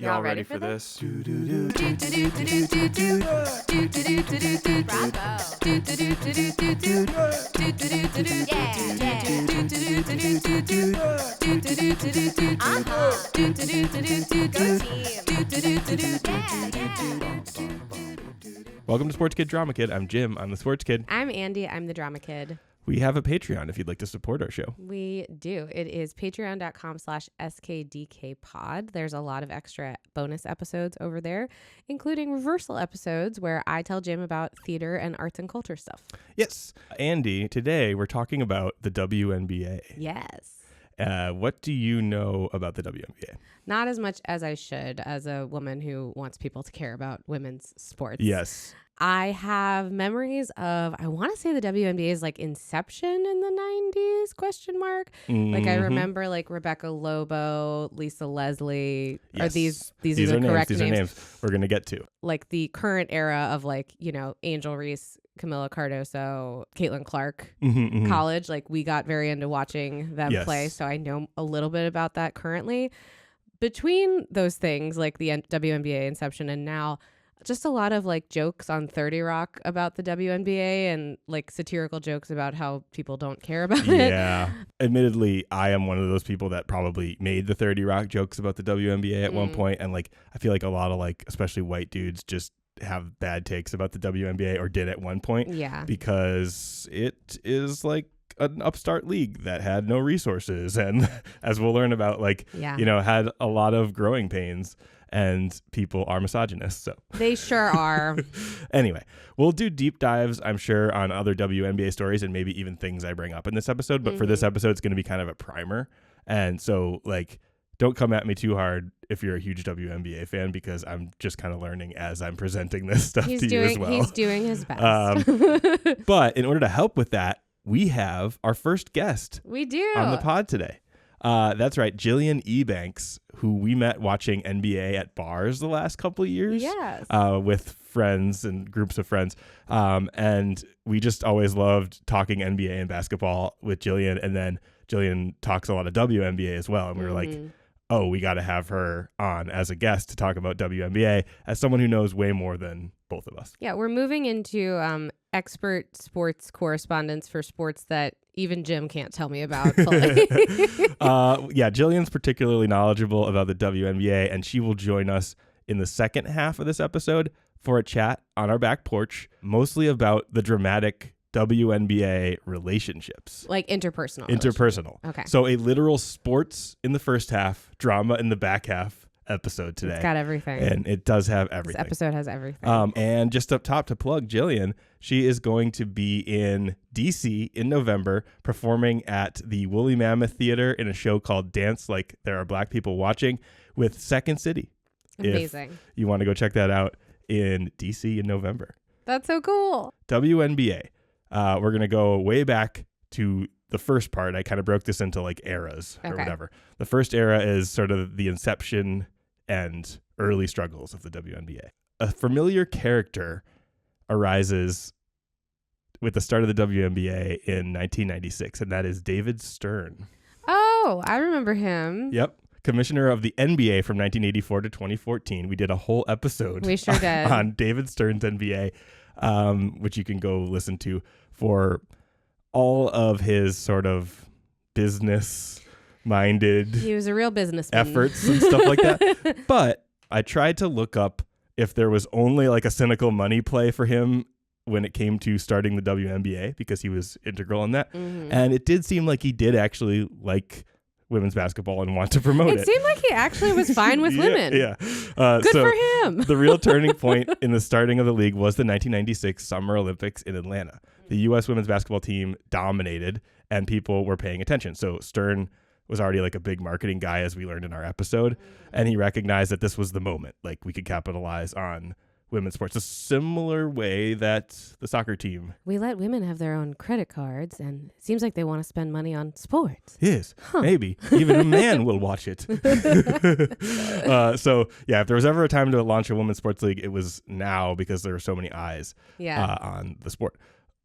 Y'all ready for this? Welcome to Sports Kid Drama Kid. I'm Jim. I'm the Sports Kid. I'm Andi. I'm the Drama Kid. We have a Patreon if you'd like to support our show. We do. It is patreon.com/SKDK pod. There's a lot of extra bonus episodes over there, including reversal episodes where I tell Jim about theater and arts and culture stuff. Yes. Andi, today we're talking about the WNBA. Yes. What do you know about the WNBA? Not as much as I should as a woman who wants people to care about women's sports. Yes. I have memories of, I want to say the WNBA is like inception in the 90s, question mark. Mm-hmm. Like I remember like Rebecca Lobo, Lisa Leslie. Yes. Are these are the correct names? These are names we're going to get to. Like the current era of like, you know, Angel Reese, Camila Cardoso, Caitlin Clark, college. Like we got very into watching them play. So I know a little bit about that currently. Between those things, like the WNBA inception and now, just a lot of like jokes on 30 Rock about the WNBA and like satirical jokes about how people don't care about it. Yeah. Admittedly, I am one of those people that probably made the 30 Rock jokes about the WNBA at one point. And like, I feel like a lot of like, especially white dudes just have bad takes about the WNBA or did at one point. Yeah. Because it is like an upstart league that had no resources. And as we'll learn about, like, you know, had a lot of growing pains. And people are misogynists, so they sure are. Anyway, we'll do deep dives, I'm sure, on other WNBA stories and maybe even things I bring up in this episode. But for this episode, it's going to be kind of a primer. And so, like, don't come at me too hard if you're a huge WNBA fan, because I'm just kind of learning as I'm presenting this stuff to you as well. He's doing his best. But in order to help with that, we have our first guest. We do. On the pod today. That's right. Jillian Ebanks, who we met watching NBA at bars the last couple of years. Yes. With friends and groups of friends. And we just always loved talking NBA and basketball with Jillian. And then Jillian talks a lot of WNBA as well. And we were like, oh, we got to have her on as a guest to talk about WNBA as someone who knows way more than both of us. Yeah, we're moving into expert sports correspondence for sports that even Jim can't tell me about fully. Yeah, Jillian's particularly knowledgeable about the WNBA, and she will join us in the second half of this episode for a chat on our back porch, mostly about the dramatic WNBA relationships. Like interpersonal. Okay. So a literal sports in the first half, drama in the back half episode today. It's got everything. And it does have everything. This episode has everything. And just up top to plug Jillian, she is going to be in DC in November performing at the Woolly Mammoth Theater in a show called Dance Like There Are Black People Watching with Second City. Amazing. If you want to go check that out in DC in November. That's so cool. WNBA. We're going to go way back to the first part. I kind of broke this into like eras or whatever. The first era is sort of the inception and early struggles of the WNBA. A familiar character arises with the start of the WNBA in 1996, and that is David Stern. Oh, I remember him. Yep. Commissioner of the NBA from 1984 to 2014. We did a whole episode we sure did. on David Stern's NBA, which you can go listen to for all of his sort of business-minded he was a real businessman. efforts and stuff like that. But I tried to look up if there was only like a cynical money play for him when it came to starting the WNBA, because he was integral in that. And it did seem like he did actually like women's basketball and want to promote it. It seemed like he actually was fine with women. Yeah. Good for him. The real turning point in the starting of the league was the 1996 Summer Olympics in Atlanta. The U.S. women's basketball team dominated and people were paying attention. So Stern was already like a big marketing guy, as we learned in our episode. And he recognized that this was the moment. Like we could capitalize on women's sports a similar way that the soccer team. We let women have their own credit cards, and it seems like they want to spend money on sports. Yes, maybe. Even a man will watch it. So, yeah, if there was ever a time to launch a women's sports league, it was now, because there were so many eyes on the sport.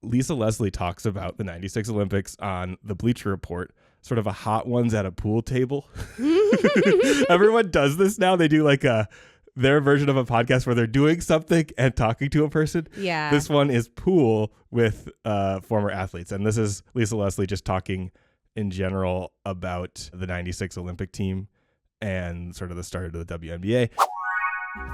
Lisa Leslie talks about the 96 Olympics on the Bleacher Report sort of a hot ones at a pool table. Everyone does this now. They do like their version of a podcast where they're doing something and talking to a person. Yeah. This one is pool with former athletes. And this is Lisa Leslie just talking in general about the 96 Olympic team and sort of the start of the WNBA.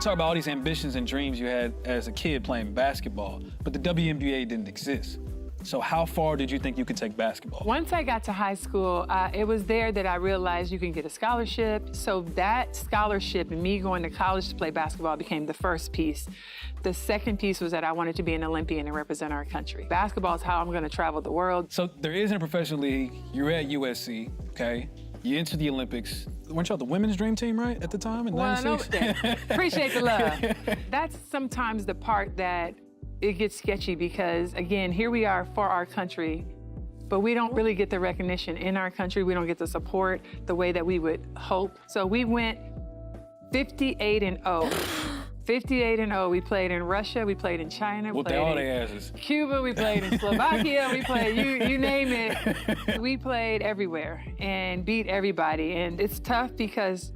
Talk about all these ambitions and dreams you had as a kid playing basketball, but the WNBA didn't exist. So how far did you think you could take basketball? Once I got to high school, it was there that I realized you can get a scholarship. So that scholarship and me going to college to play basketball became the first piece. The second piece was that I wanted to be an Olympian and represent our country. Basketball is how I'm going to travel the world. So there isn't a professional league. You're at USC, okay? You enter the Olympics. Weren't y'all the women's dream team, right, at the time in 96? No, appreciate the love. That's sometimes the part that it gets sketchy because, again, here we are for our country, but we don't really get the recognition in our country. We don't get the support the way that we would hope. So we went 58-0. 58-0. We played in Russia. We played in China. We played all their asses. Cuba. We played in Slovakia. We played, you name it. We played everywhere and beat everybody. And it's tough because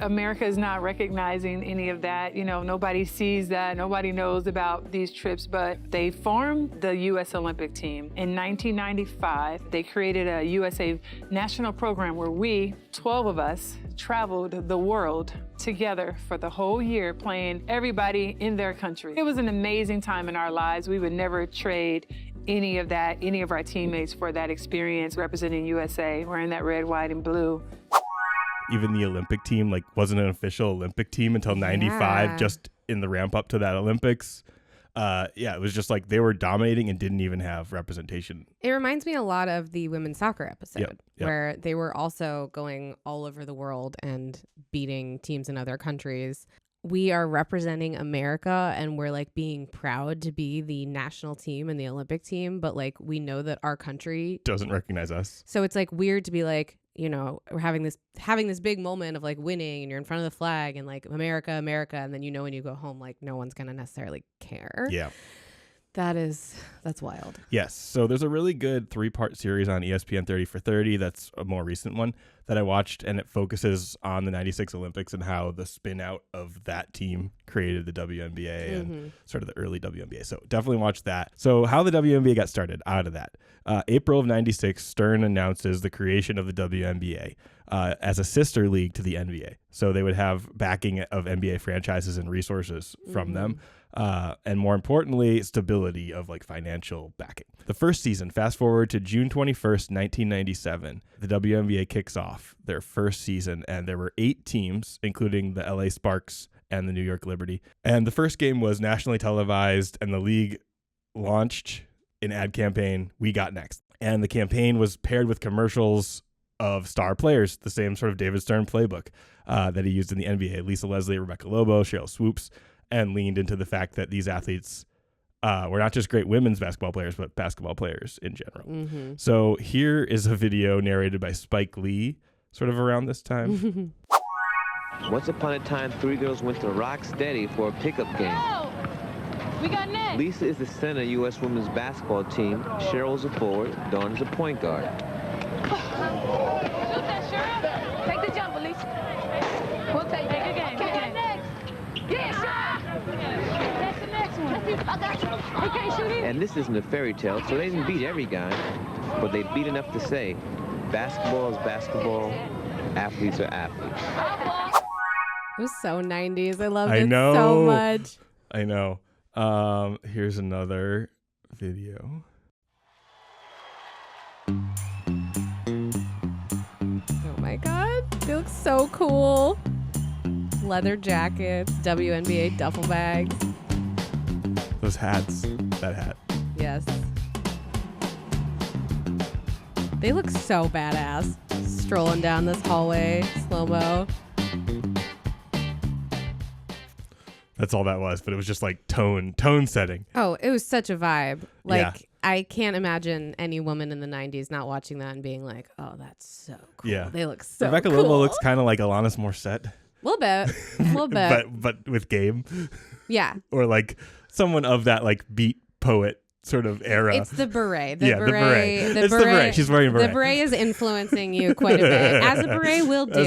America is not recognizing any of that. You know, nobody sees that. Nobody knows about these trips, but they formed the U.S. Olympic team. In 1995, they created a USA national program where we, 12 of us, traveled the world together for the whole year, playing everybody in their country. It was an amazing time in our lives. We would never trade any of that, any of our teammates for that experience representing USA, wearing that red, white, and blue. Even the Olympic team wasn't an official Olympic team until 95, just in the ramp up to that Olympics. It was just they were dominating and didn't even have representation. It reminds me a lot of the women's soccer episode where they were also going all over the world and beating teams in other countries. We are representing America and we're being proud to be the national team and the Olympic team, but we know that our country doesn't recognize us. So it's weird to be we're having this big moment of winning and you're in front of the flag and America, and then when you go home no one's gonna necessarily care. Yeah. That's wild. Yes. So there's a really good 3-part series on ESPN 30 for 30. That's a more recent one that I watched, and it focuses on the 96 Olympics and how the spin out of that team created the WNBA and sort of the early WNBA. So definitely watch that. So how the WNBA got started out of that. April of 96, Stern announces the creation of the WNBA as a sister league to the NBA. So they would have backing of NBA franchises and resources from them. And more importantly, stability of financial backing. The first season, fast forward to June 21st, 1997, the WNBA kicks off their first season, and there were 8 teams, including the LA Sparks and the New York Liberty. And the first game was nationally televised, and the league launched an ad campaign, We Got Next. And the campaign was paired with commercials of star players, the same sort of David Stern playbook that he used in the NBA. Lisa Leslie, Rebecca Lobo, Cheryl Swoops, and leaned into the fact that these athletes were not just great women's basketball players, but basketball players in general. So here is a video narrated by Spike Lee, sort of around this time. Once upon a time, 3 girls went to Rocksteady for a pickup game. We got next. Lisa is the center of U.S. women's basketball team. Cheryl's a forward. Dawn is a point guard. Shoot that, Cheryl. Take the jump, Lisa. We'll take that. Good game. Good game. Next. Yeah, Cheryl. That's the next one. I got you. He can't shoot either. And this isn't a fairy tale, so they didn't beat every guy, but they beat enough to say, basketball is basketball, athletes are athletes. It was so 90s. I loved it so much. I know. Here's another video. Oh my God. They look so cool. Leather jackets, WNBA duffel bags. Those hats. That hat. Yes. They look so badass. Strolling down this hallway, slow-mo. That's all that was, but it was just tone setting. Oh, it was such a vibe. I can't imagine any woman in the 90s not watching that and being like, oh, that's so cool. Yeah. They look so Rebecca cool. Lobo looks kind of like Alanis Morissette. A little bit. but with game. Yeah. Or someone of that beat poet sort of era. It's the beret. The beret. She's wearing a beret. The beret is influencing you quite a bit, as a beret will do.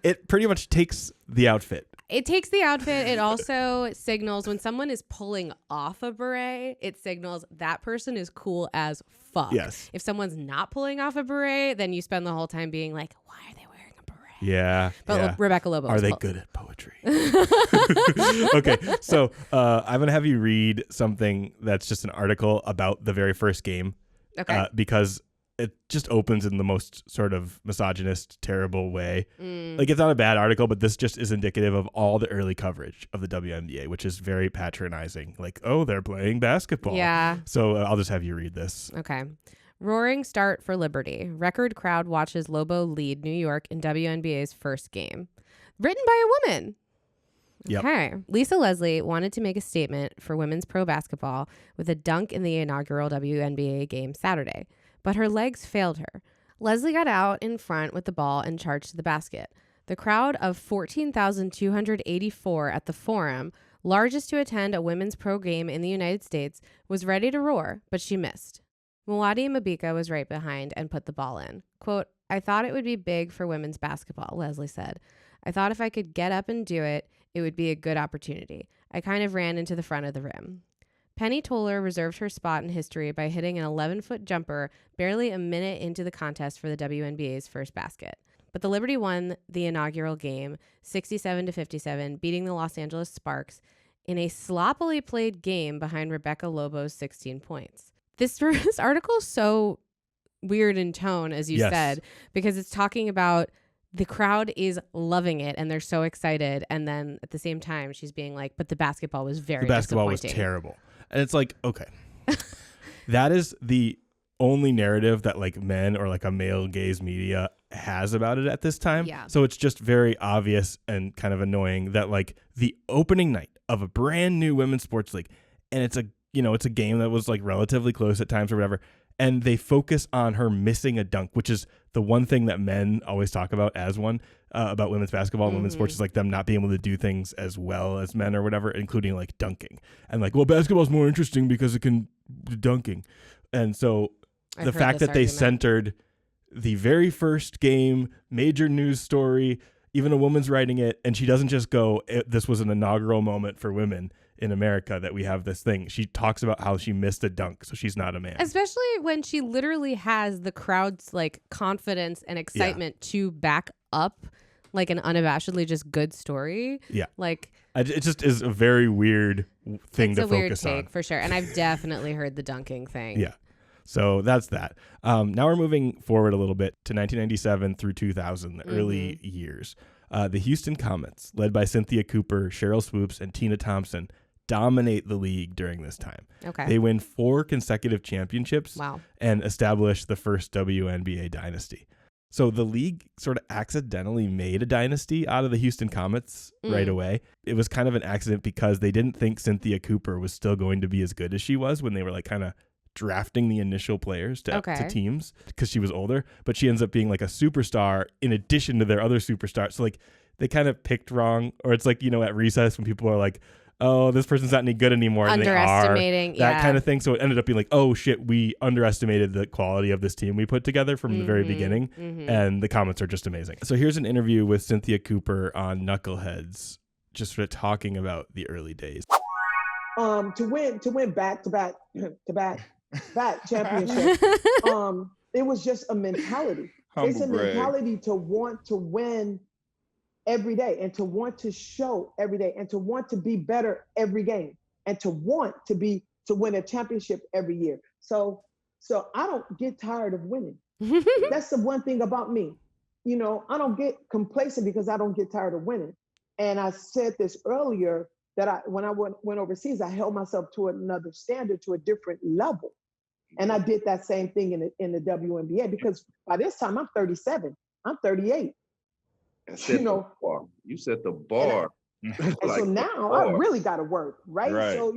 It pretty much takes the outfit. It takes the outfit. It also signals when someone is pulling off a beret, it signals that person is cool as fuck. Yes. If someone's not pulling off a beret, then you spend the whole time being like, why are they wearing a beret? Yeah. But Rebecca Lobo. Are they good at poetry? Okay. So I'm going to have you read something that's just an article about the very first game. Okay. Because it just opens in the most sort of misogynist, terrible way. Like, it's not a bad article, but this just is indicative of all the early coverage of the WNBA, which is very patronizing. Like, oh, they're playing basketball. Yeah. So I'll just have you read this. Okay. Roaring start for Liberty. Record crowd watches Lobo lead New York in WNBA's first game. Written by a woman. Yep. Okay. Lisa Leslie wanted to make a statement for women's pro basketball with a dunk in the inaugural WNBA game Saturday, but her legs failed her. Leslie got out in front with the ball and charged to the basket. The crowd of 14,284 at the Forum, largest to attend a women's pro game in the United States, was ready to roar, but she missed. Mwadi Mabika was right behind and put the ball in. Quote, I thought it would be big for women's basketball, Leslie said. I thought if I could get up and do it, it would be a good opportunity. I kind of ran into the front of the rim. Penny Toller reserved her spot in history by hitting an 11-foot jumper barely a minute into the contest for the WNBA's first basket. But the Liberty won the inaugural game 67-57, beating the Los Angeles Sparks in a sloppily played game behind Rebecca Lobo's 16 points. This article is so weird in tone, as you said, because it's talking about the crowd is loving it and they're so excited. And then at the same time, she's being like, but the basketball was very disappointing. The basketball was terrible. And it's like, okay, that is the only narrative that like men or like a male gaze media has about it at this time. Yeah. So it's just very obvious and kind of annoying that like the opening night of a brand new women's sports league, and it's a game that was like relatively close at times or whatever, and they focus on her missing a dunk, which is the one thing that men always talk about as one about women's basketball and women's sports, is like them not being able to do things as well as men or whatever, including like dunking. And like, well, basketball is more interesting because it can dunking. And so the fact that they centered the very first game, major news story, even a woman's writing it, and she doesn't just go, this was an inaugural moment for women in America that we have this thing. She talks about how she missed a dunk, so she's not a man. Especially when she literally has the crowd's like confidence and excitement to back up like an unabashedly just good story. Yeah. Like it just is a very weird thing to focus on. It's a weird take for sure. And I've definitely heard the dunking thing. Yeah. So that's that. Now we're moving forward a little bit to 1997 through 2000, the early years. The Houston Comets, led by Cynthia Cooper, Cheryl Swoops, and Tina Thompson, dominate the league during this time. Okay. They win 4 consecutive championships. Wow. And establish the first WNBA dynasty. So the league sort of accidentally made a dynasty out of the Houston Comets right away. It was kind of an accident because they didn't think Cynthia Cooper was still going to be as good as she was when they were like kind of drafting the initial players to teams, because she was older, but she ends up being like a superstar in addition to their other superstars. So like they kind of picked wrong, or it's like, at recess when people are like, oh, this person's not any good anymore. Underestimating. That kind of thing. So it ended up being like, oh shit, we underestimated the quality of this team we put together from the very beginning. And the Comets are just amazing. So here's an interview with Cynthia Cooper on Knuckleheads, just sort of talking about the early days. To win back-to-back championship, it was just a mentality. It's a mentality to want to win every day and to want to show every day and to want to be better every game and to want to win a championship every year. So I don't get tired of winning. That's the one thing about me. I don't get complacent because I don't get tired of winning. And I said this earlier, that when I went overseas, I held myself to another standard, to a different level. And I did that same thing in the WNBA, because by this time I'm 37, I'm 38. You set the bar. And so now I really got to work, right? So,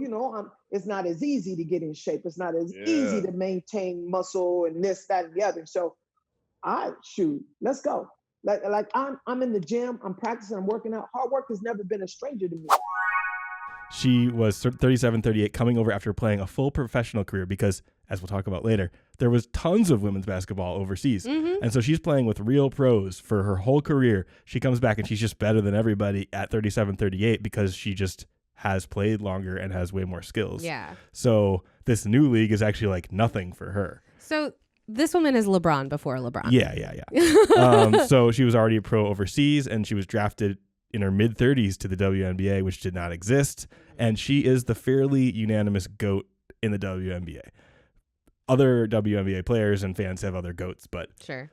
it's not as easy to get in shape. It's not as easy to maintain muscle and this, that, and the other. So let's go. Like I'm in the gym, I'm practicing, I'm working out. Hard work has never been a stranger to me. She was 37-38, coming over after playing a full professional career because, as we'll talk about later, there was tons of women's basketball overseas. And so she's playing with real pros for her whole career. She comes back and she's just better than everybody at 37-38 because she just has played longer and has way more skills. Yeah. So this new league is actually like nothing for her. So this woman is LeBron before LeBron. Yeah. So she was already a pro overseas, and she was drafted in her mid-30s to the WNBA, which did not exist. And she is the fairly unanimous GOAT in the WNBA. Other WNBA players and fans have other GOATs, but sure.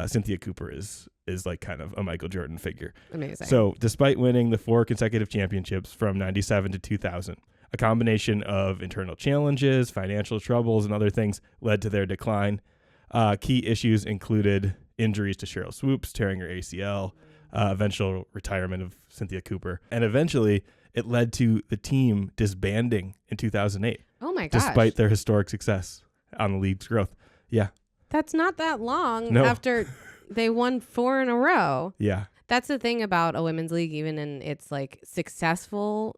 Cynthia Cooper is like kind of a Michael Jordan figure. Amazing. So despite winning the 4 consecutive championships from 97 to 2000, a combination of internal challenges, financial troubles, and other things led to their decline. Key issues included injuries to Cheryl Swoops, tearing her ACL, eventual retirement of Cynthia Cooper, and eventually it led to the team disbanding in 2008. Oh my gosh. Despite their historic success on the league's growth. Yeah. That's not that long after they won 4 in a row. Yeah. That's the thing about a women's league, even in its like successful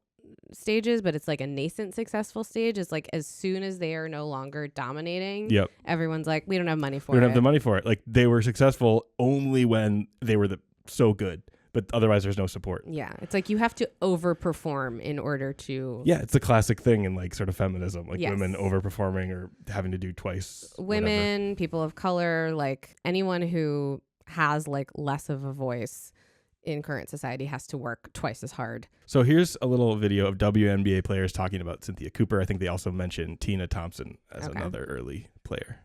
stages, but it's like a nascent successful stage. It's like as soon as they are no longer dominating, everyone's like, we don't have money for it. We don't have the money for it. Like they were successful only when they were so good, but otherwise there's no support. Yeah. It's like you have to overperform in order to. Yeah. It's a classic thing in like sort of feminism, like women overperforming or having to do twice. Women, whatever. People of color, like anyone who has like less of a voice in current society has to work twice as hard. So here's a little video of WNBA players talking about Cynthia Cooper. I think they also mentioned Tina Thompson as another early player.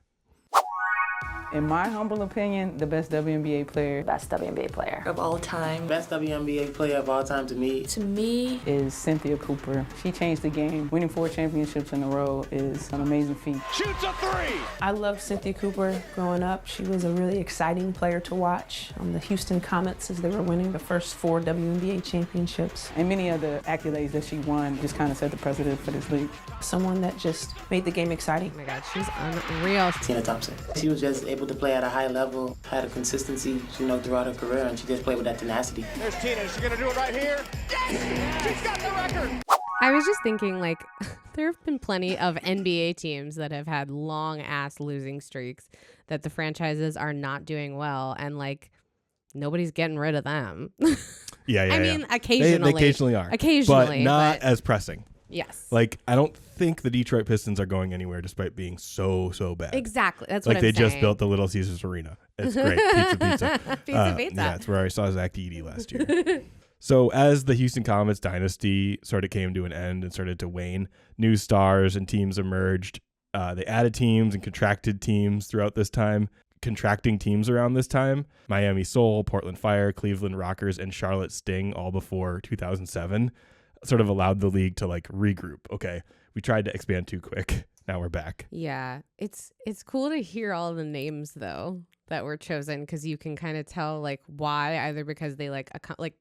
In my humble opinion, the best WNBA player. Best WNBA player of all time. Best WNBA player of all time to me Is Cynthia Cooper. She changed the game. Winning 4 championships in a row is an amazing feat. Shoots a 3! I loved Cynthia Cooper growing up. She was a really exciting player to watch. The Houston Comets, as they were winning the first 4 WNBA championships. And many of the accolades that she won just kind of set the precedent for this league. Someone that just made the game exciting. Oh my God, she's unreal. Tina Thompson. She was just able to play at a high level, had a consistency, throughout her career, and she just played with that tenacity. There's Tina. Is she going to do it right here? Yes! She's got the record! I was just thinking, like, there have been plenty of NBA teams that have had long-ass losing streaks that the franchises are not doing well, and, like, nobody's getting rid of them. I mean, occasionally. They occasionally are. Occasionally. But not as pressing. Yes. Like, I don't think the Detroit Pistons are going anywhere despite being so bad. Exactly. That's what I'm saying. Like, they just saying. built the Little Caesars Arena. It's great. Pizza. Pizza. Yeah, it's where I saw Zach Edey last year. So as the Houston Comets dynasty sort of came to an end and started to wane, new stars and teams emerged. They added teams and contracted teams throughout this time. Contracting teams around this time, Miami Soul, Portland Fire, Cleveland Rockers, and Charlotte Sting, all before 2007. Sort of allowed the league to like regroup. Okay, we tried to expand too quick. Now we're back. Yeah, it's cool to hear all the names though that were chosen because you can kind of tell like why, either because they like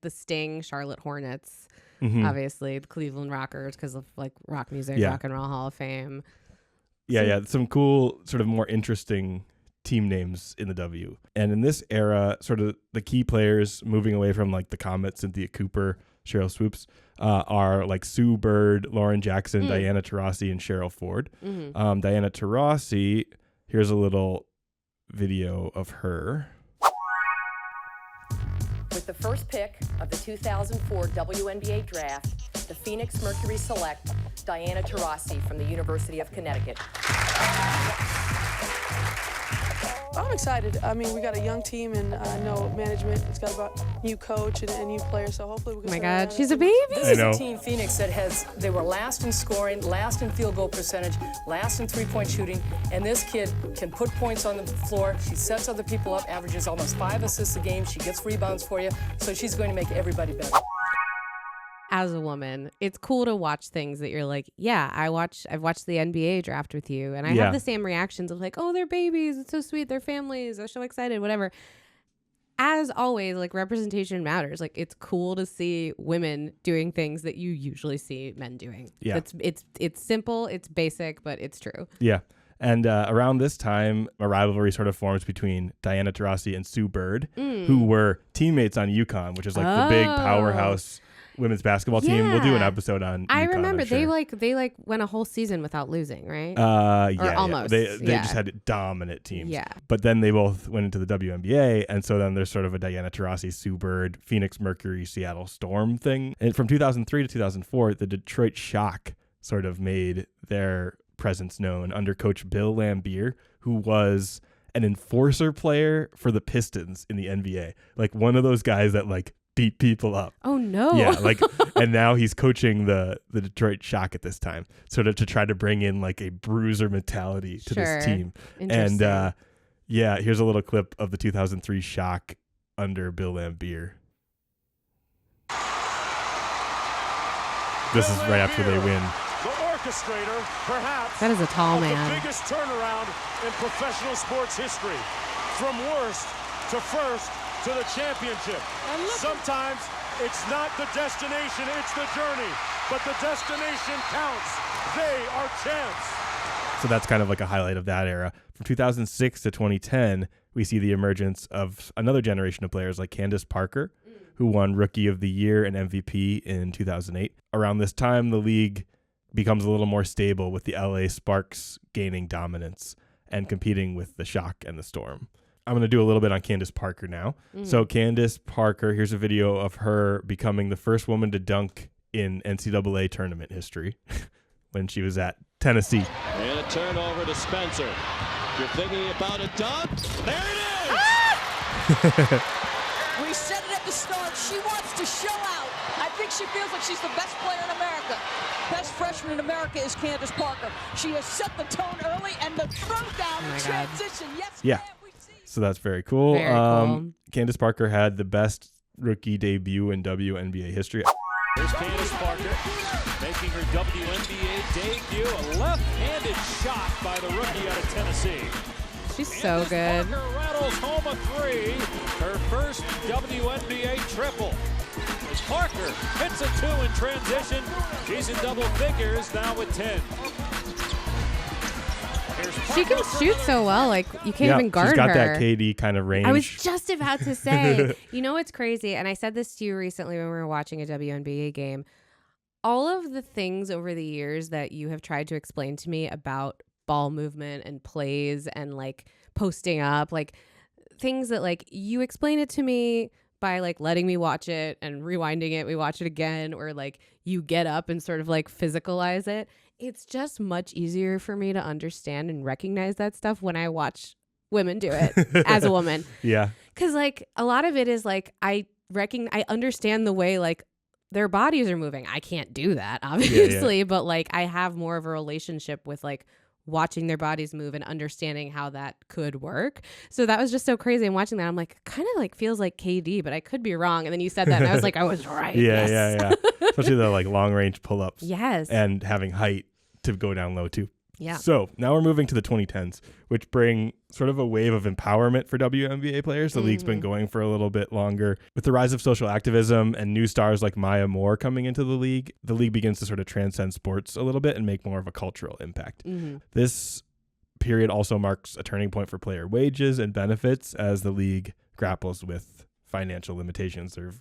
the Sting, Charlotte Hornets, obviously the Cleveland Rockers because of like rock music, Rock and Roll Hall of Fame. Yeah, some cool sort of more interesting team names in the W. And in this era, sort of the key players moving away from like the Comets, Cynthia Cooper, Cheryl Swoops, are like Sue Bird, Lauren Jackson, Diana Taurasi, and Cheryl Ford. Diana Taurasi, here's a little video of her. With the first pick of the 2004 WNBA draft, the Phoenix Mercury select Diana Taurasi from the University of Connecticut. I'm excited. I mean, we got a young team, and I know management has got a new coach and new players, so hopefully we can. Oh my God, she's a baby. This is a team, Phoenix, that they were last in scoring, last in field goal percentage, last in three-point shooting, and this kid can put points on the floor. She sets other people up, averages almost 5 assists a game. She gets rebounds for you, so she's going to make everybody better. As a woman, it's cool to watch things that you're like, yeah, I've watched the NBA draft with you, and I have the same reactions of like, oh, they're babies, it's so sweet, they're families, they're so excited, whatever. As always, like, representation matters. Like, it's cool to see women doing things that you usually see men doing. Yeah, it's simple, it's basic, but it's true. Yeah. And around this time, a rivalry sort of forms between Diana Taurasi and Sue Bird, who were teammates on UConn, which is like the big powerhouse women's basketball team. We'll do an episode on. I UConn, remember they went a whole season without losing, right? Or almost. Yeah. They just had dominant teams. Yeah. But then they both went into the WNBA, and so then there's sort of a Diana Taurasi, Sue Bird, Phoenix Mercury, Seattle Storm thing. And from 2003 to 2004, the Detroit Shock sort of made their presence known under coach Bill Laimbeer, who was an enforcer player for the Pistons in the NBA. Like one of those guys that like beat people up. Oh no. Yeah, like and now he's coaching the Detroit Shock at this time, sort of to try to bring in like a bruiser mentality to this team. And here's a little clip of the 2003 Shock under Bill Laimbeer. This is right after they win. The orchestrator, perhaps, that is a tall man. The biggest turnaround in professional sports history. From worst to first to the championship. Sometimes it's not the destination, it's the journey. But the destination counts. They are champs. So that's kind of like a highlight of that era. From 2006 to 2010, we see the emergence of another generation of players like Candace Parker, who won Rookie of the Year and MVP in 2008. Around this time, the league becomes a little more stable, with the LA Sparks gaining dominance and competing with the Shock and the Storm. I'm going to do a little bit on Candace Parker now. So Candace Parker, here's a video of her becoming the first woman to dunk in NCAA tournament history when she was at Tennessee. And a turnover to Spencer. You're thinking about a dunk? There it is! We said it at the start. She wants to show out. I think she feels like she's the best player in America. Best freshman in America is Candace Parker. She has set the tone early, and the throwdown transition. Yes, yeah. So that's very cool. Very cool. Candace Parker had the best rookie debut in WNBA history. Here's Candace Parker making her WNBA debut. A left-handed shot by the rookie out of Tennessee. She's so good. Parker rattles home a three. Her first WNBA triple. As Parker hits a 2 in transition. She's in double figures now with 10. She can shoot so well, like you can't even guard her. She's got that KD kind of range. I was just about to say, you know what's crazy? And I said this to you recently when we were watching a WNBA game. All of the things over the years that you have tried to explain to me about ball movement and plays and like posting up, like things that like you explain it to me by like letting me watch it and rewinding it, we watch it again, or like you get up and sort of like physicalize it. It's just much easier for me to understand and recognize that stuff when I watch women do it as a woman. Yeah. Because like a lot of it is like I understand the way like their bodies are moving. I can't do that, obviously, but like I have more of a relationship with like watching their bodies move and understanding how that could work. So that was just so crazy. And watching that, I'm like, kind of like feels like KD, but I could be wrong. And then you said that and I was like, I was right. Yeah. Especially the like long range pull-ups. Yes. And having height to go down low too. Yeah. So now we're moving to the 2010s, which bring sort of a wave of empowerment for WNBA players. The league's been going for a little bit longer. With the rise of social activism and new stars like Maya Moore coming into the league begins to sort of transcend sports a little bit and make more of a cultural impact. This period also marks a turning point for player wages and benefits as the league grapples with financial limitations they've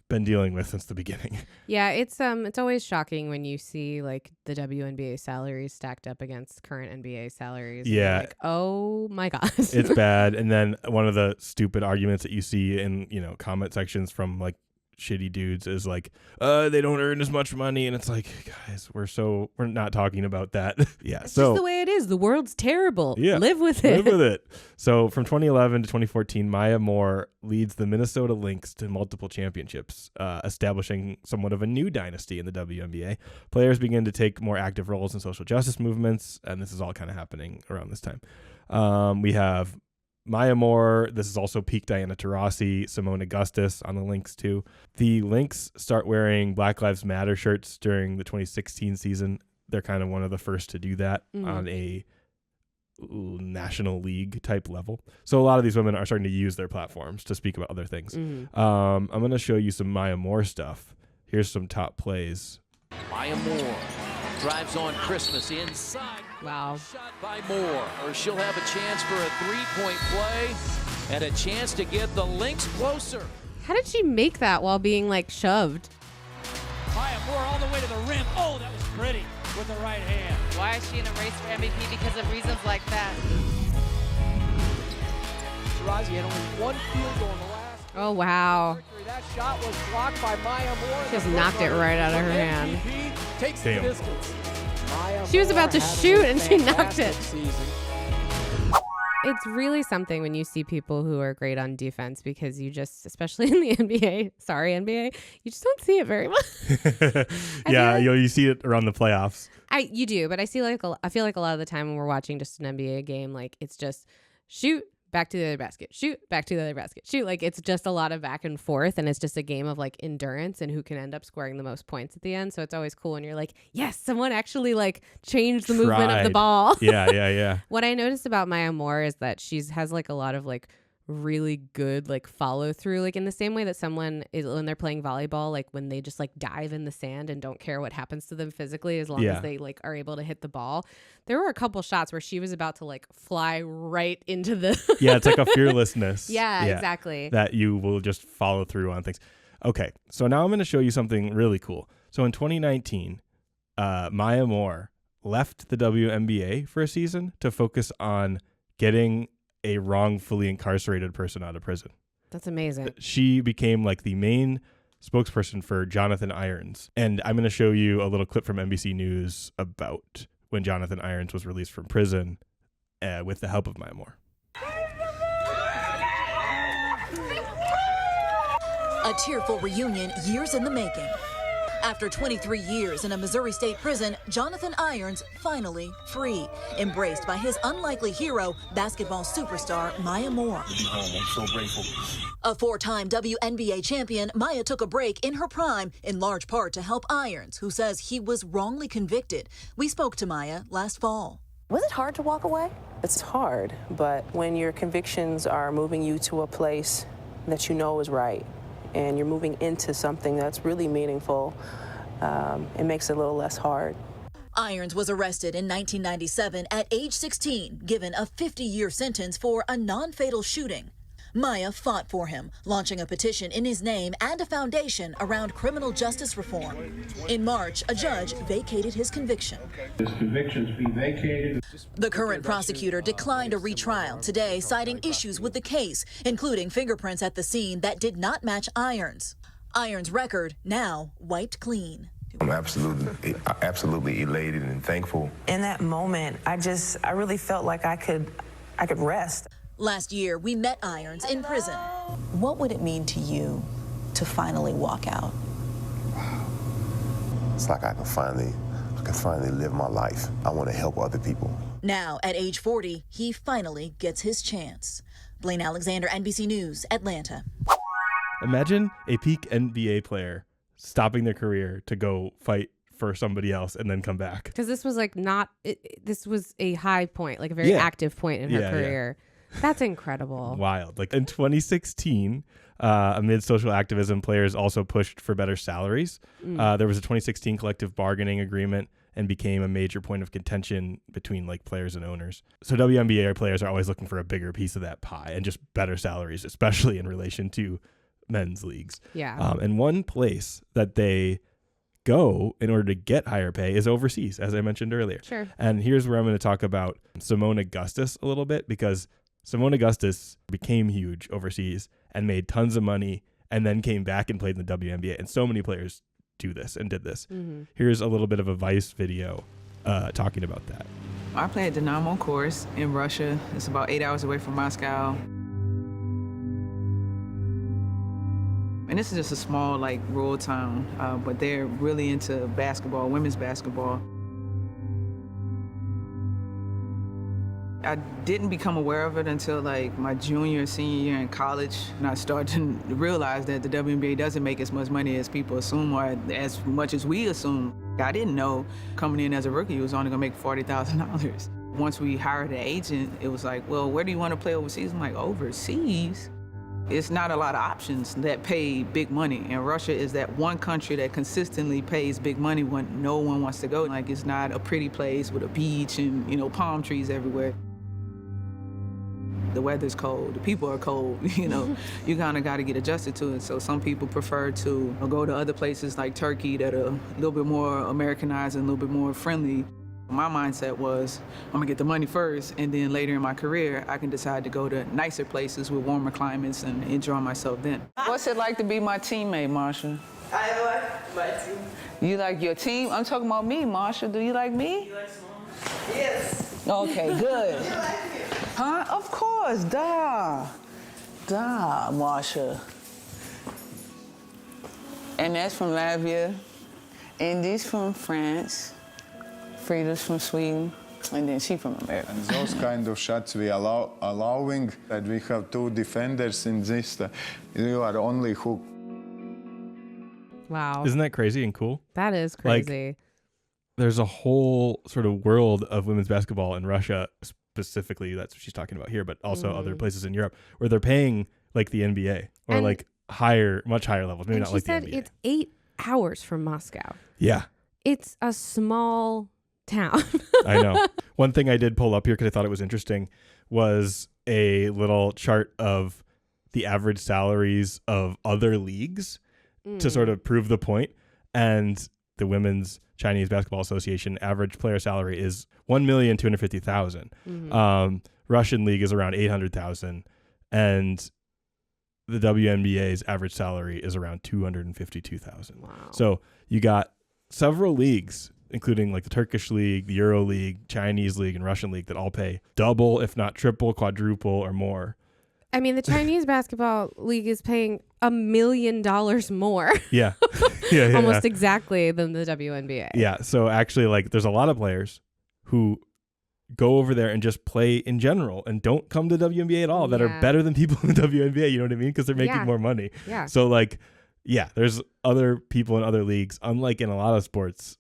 been dealing with since the beginning. Yeah, it's always shocking when you see like the WNBA salaries stacked up against current NBA salaries. Yeah. Like, oh my gosh. It's bad. And then one of the stupid arguments that you see in, comment sections from like shitty dudes is like, they don't earn as much money. And it's like, guys, we're not talking about that. Yeah. It's just the way it is. The world's terrible. Yeah. Live with it. Live with it. So from 2011 to 2014, Maya Moore leads the Minnesota Lynx to multiple championships, establishing somewhat of a new dynasty in the WNBA. Players begin to take more active roles in social justice movements, and this is all kind of happening around this time. We have Maya Moore. This is also peak Diana Taurasi, Simone Augustus on the Lynx too. The Lynx start wearing Black Lives Matter shirts during the 2016 season. They're kind of one of the first to do that on a national league type level. So a lot of these women are starting to use their platforms to speak about other things. I'm going to show you some Maya Moore stuff. Here's some top plays. Maya Moore drives on Christmas inside. Wow. Shot by Moore, or she'll have a chance for a three-point play and a chance to get the Lynx closer. How did she make that while being like shoved? floor all the way to the rim. Oh, that was pretty with the right hand. Why is she in a race for MVP? Because of reasons like that. Shirazi had only one field goal in the last. Oh, wow. That shot was blocked by Maya Moore. Just knocked it right out of her hand. Takes the distance. She was about to shoot and she knocked it. It's really something when you see people who are great on defense, because you just, especially in the NBA, NBA, you just don't see it very much. Yeah, you see it around the playoffs. You do, but I feel like a lot of the time when we're watching just an NBA game, like it's just shoot, back to the other basket, shoot, back to the other basket, shoot. Like it's just a lot of back and forth, and it's just a game of like endurance and who can end up scoring the most points at the end. So it's always cool when you're like, yes, someone actually like changed the movement of the ball. Yeah. What I noticed about Maya Moore is that she has like a lot of like really good like follow through, like in the same way that someone is when they're playing volleyball, like when they just like dive in the sand and don't care what happens to them physically as long as they like are able to hit the ball. There were a couple shots where she was about to like fly right into the it's like a fearlessness. Yeah, exactly. That you will just follow through on things. Okay, so now I'm going to show you something really cool. So in 2019, Maya Moore left the WNBA for a season to focus on getting a wrongfully incarcerated person out of prison. That's amazing. She became like the main spokesperson for Jonathan Irons. And I'm going to show you a little clip from NBC News about when Jonathan Irons was released from prison with the help of Maya Moore. A tearful reunion years in the making. After 23 years in a Missouri State prison, Jonathan Irons finally free, embraced by his unlikely hero, basketball superstar Maya Moore. I'm so grateful. A four-time WNBA champion, Maya took a break in her prime, in large part to help Irons, who says he was wrongly convicted. We spoke to Maya last fall. Was it hard to walk away? It's hard, but when your convictions are moving you to a place that you know is right, and you're moving into something that's really meaningful, it makes it a little less hard. Irons was arrested in 1997 at age 16, given a 50-year sentence for a non-fatal shooting. Maya fought for him, launching a petition in his name and a foundation around criminal justice reform. In March, a judge vacated his conviction. His convictions be vacated. The current prosecutor declined a retrial today, citing issues with the case, including fingerprints at the scene that did not match Irons. Irons' record now wiped clean. I'm absolutely elated and thankful. In that moment, I really felt like I could rest. Last year, we met Irons in prison. What would it mean to you to finally walk out? Wow. It's like I can finally live my life. I want to help other people. Now, at age 40, he finally gets his chance. Blaine Alexander, NBC News, Atlanta. Imagine a peak NBA player stopping their career to go fight for somebody else and then come back. Because this was like this was a high point, like a very active point in her career. Yeah. That's incredible. Wild. Like in 2016, amid social activism, players also pushed for better salaries. There was a 2016 collective bargaining agreement and became a major point of contention between like players and owners. So WNBA players are always looking for a bigger piece of that pie and just better salaries, especially in relation to men's leagues. Yeah. And one place that they go in order to get higher pay is overseas, as I mentioned earlier. Sure. And here's where I'm going to talk about Simone Augustus a little bit, because Simone Augustus became huge overseas and made tons of money and then came back and played in the WNBA. And so many players do this and did this. Mm-hmm. Here's a little bit of a Vice video talking about that. I play at Dynamo course in Russia. It's about 8 hours away from Moscow. And this is just a small, like, rural town, but they're really into basketball, women's basketball. I didn't become aware of it until like my junior, senior year in college, and I started to realize that the WNBA doesn't make as much money as people assume, or as much as we assume. I didn't know coming in as a rookie, it was only gonna make $40,000. Once we hired an agent, it was like, well, where do you want to play overseas? I'm like, overseas? It's not a lot of options that pay big money, and Russia is that one country that consistently pays big money when no one wants to go. Like, it's not a pretty place with a beach and, you know, palm trees everywhere. the weather's cold, the people are cold, you know. You kind of got to get adjusted to it. So some people prefer to go to other places like Turkey that are a little bit more Americanized and a little bit more friendly. My mindset was, I'm gonna get the money first, and then later in my career, I can decide to go to nicer places with warmer climates and enjoy myself then. What's it like to be my teammate, Marsha? I like my team. You like your team? I'm talking about me, Marsha. Do you like me? You like Simone? Yes. Okay, good. You like me? Huh? Of course, Marsha. And that's from Latvia, and this from France. Frida's from Sweden, and then she from America. And those kind of shots we allowing that we have two defenders in this, you are only hook. Wow. Isn't that crazy and cool? That is crazy. Like, there's a whole sort of world of women's basketball in Russia, specifically, that's what she's talking about here, but also other places in Europe where they're paying like the NBA or like much higher levels, maybe not like the NBA. She said it's 8 hours from Moscow. Yeah. It's a small town. I know. One thing I did pull up here because I thought it was interesting was a little chart of the average salaries of other leagues to sort of prove the point. And the Women's Chinese Basketball Association average player salary is $1,250,000. Russian league is around $800,000, and the WNBA's average salary is around $252,000. Wow. So you got several leagues, including like the Turkish league, the Euro league, Chinese league, and Russian league, that all pay double, if not triple, quadruple, or more. I mean, the Chinese basketball league is paying $1 million more. Yeah. Almost exactly than the WNBA. Yeah. So actually, like, there's a lot of players who go over there and just play in general and don't come to WNBA at all that are better than people in the WNBA. You know what I mean? Because they're making more money. Yeah. So like, yeah, there's other people in other leagues, unlike in a lot of sports,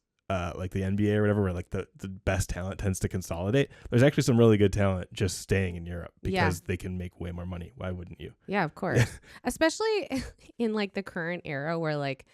like the NBA or whatever, where like the best talent tends to consolidate. There's actually some really good talent just staying in Europe because they can make way more money. Why wouldn't you? Yeah, of course. Especially in like the current era where like,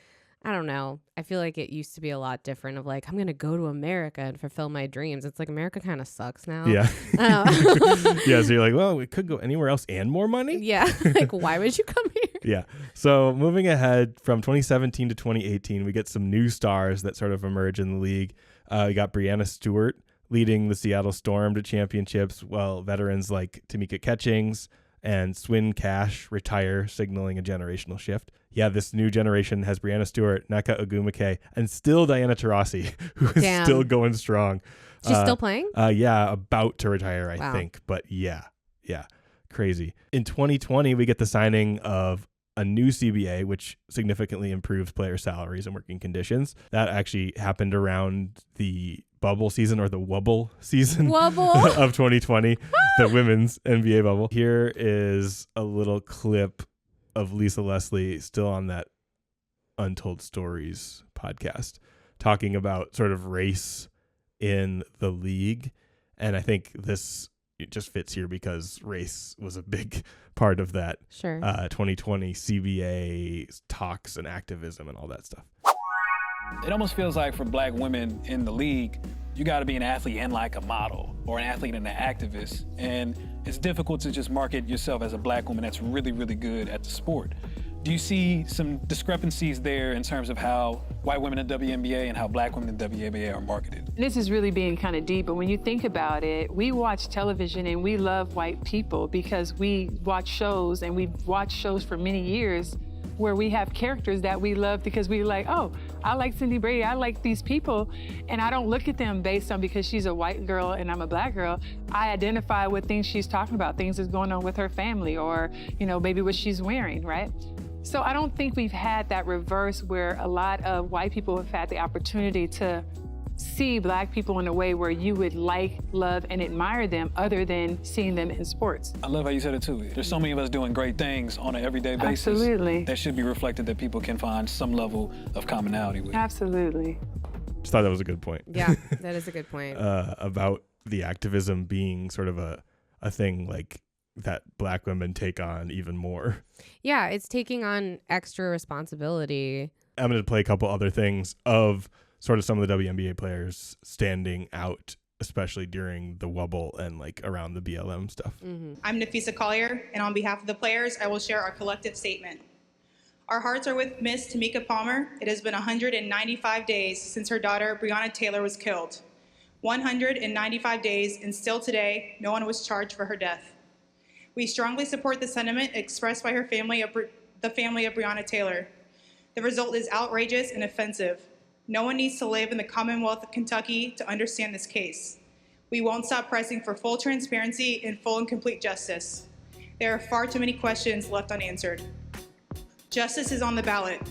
I don't know, I feel like it used to be a lot different of like, I'm going to go to America and fulfill my dreams. It's like America kind of sucks now. Yeah. Yeah. So you're like, well, we could go anywhere else and more money. Yeah. Like, why would you come here? Yeah. So moving ahead from 2017 to 2018, we get some new stars that sort of emerge in the league. We got Breanna Stewart leading the Seattle Storm to championships, while veterans like Tamika Catchings and Swin Cash retire, signaling a generational shift. Yeah, this new generation has Breanna Stewart, Nneka Ogwumike, and still Diana Taurasi, who is still going strong. She's still playing? Yeah, about to retire, I think. But yeah, crazy. In 2020, we get the signing of a new CBA, which significantly improves player salaries and working conditions. That actually happened around the bubble season, or the Wubble season of 2020, the women's NBA bubble. Here is a little clip of Lisa Leslie, still on that Untold Stories podcast, talking about sort of race in the league. And I think it just fits here because race was a big part of that 2020 CBA talks and activism and all that stuff. It almost feels like for black women in the league, you got to be an athlete and like a model, or an athlete and an activist. And it's difficult to just market yourself as a black woman that's really, really good at the sport. Do you see some discrepancies there in terms of how white women in WNBA and how black women in WNBA are marketed? This is really being kind of deep, but when you think about it, we watch television and we love white people because we watch shows, and we've watched shows for many years where we have characters that we love because we like, oh, I like Cindy Brady, I like these people, and I don't look at them based on because she's a white girl and I'm a black girl. I identify with things she's talking about, things that's going on with her family, or, you know, maybe what she's wearing, right? So I don't think we've had that reverse where a lot of white people have had the opportunity to see black people in a way where you would like, love, and admire them other than seeing them in sports. I love how you said it too. There's so many of us doing great things on an everyday basis. Absolutely. That should be reflected, that people can find some level of commonality with. Absolutely. Just thought that was a good point. Yeah, that is a good point. About the activism being sort of a thing like that black women take on even more. Yeah, it's taking on extra responsibility. I'm going to play a couple other things of sort of some of the WNBA players standing out especially during the wobble and like around the BLM stuff. I'm Nafisa Collier, and on behalf of the players, I will share our collective statement. Our hearts are with Miss Tamika Palmer. It has been 195 days since her daughter, Breonna Taylor, was killed. 195 days, and still today, no one was charged for her death. We strongly support the sentiment expressed by the family of Breonna Taylor. The result is outrageous and offensive. No one needs to live in the Commonwealth of Kentucky to understand this case. We won't stop pressing for full transparency and full and complete justice. There are far too many questions left unanswered. Justice is on the ballot.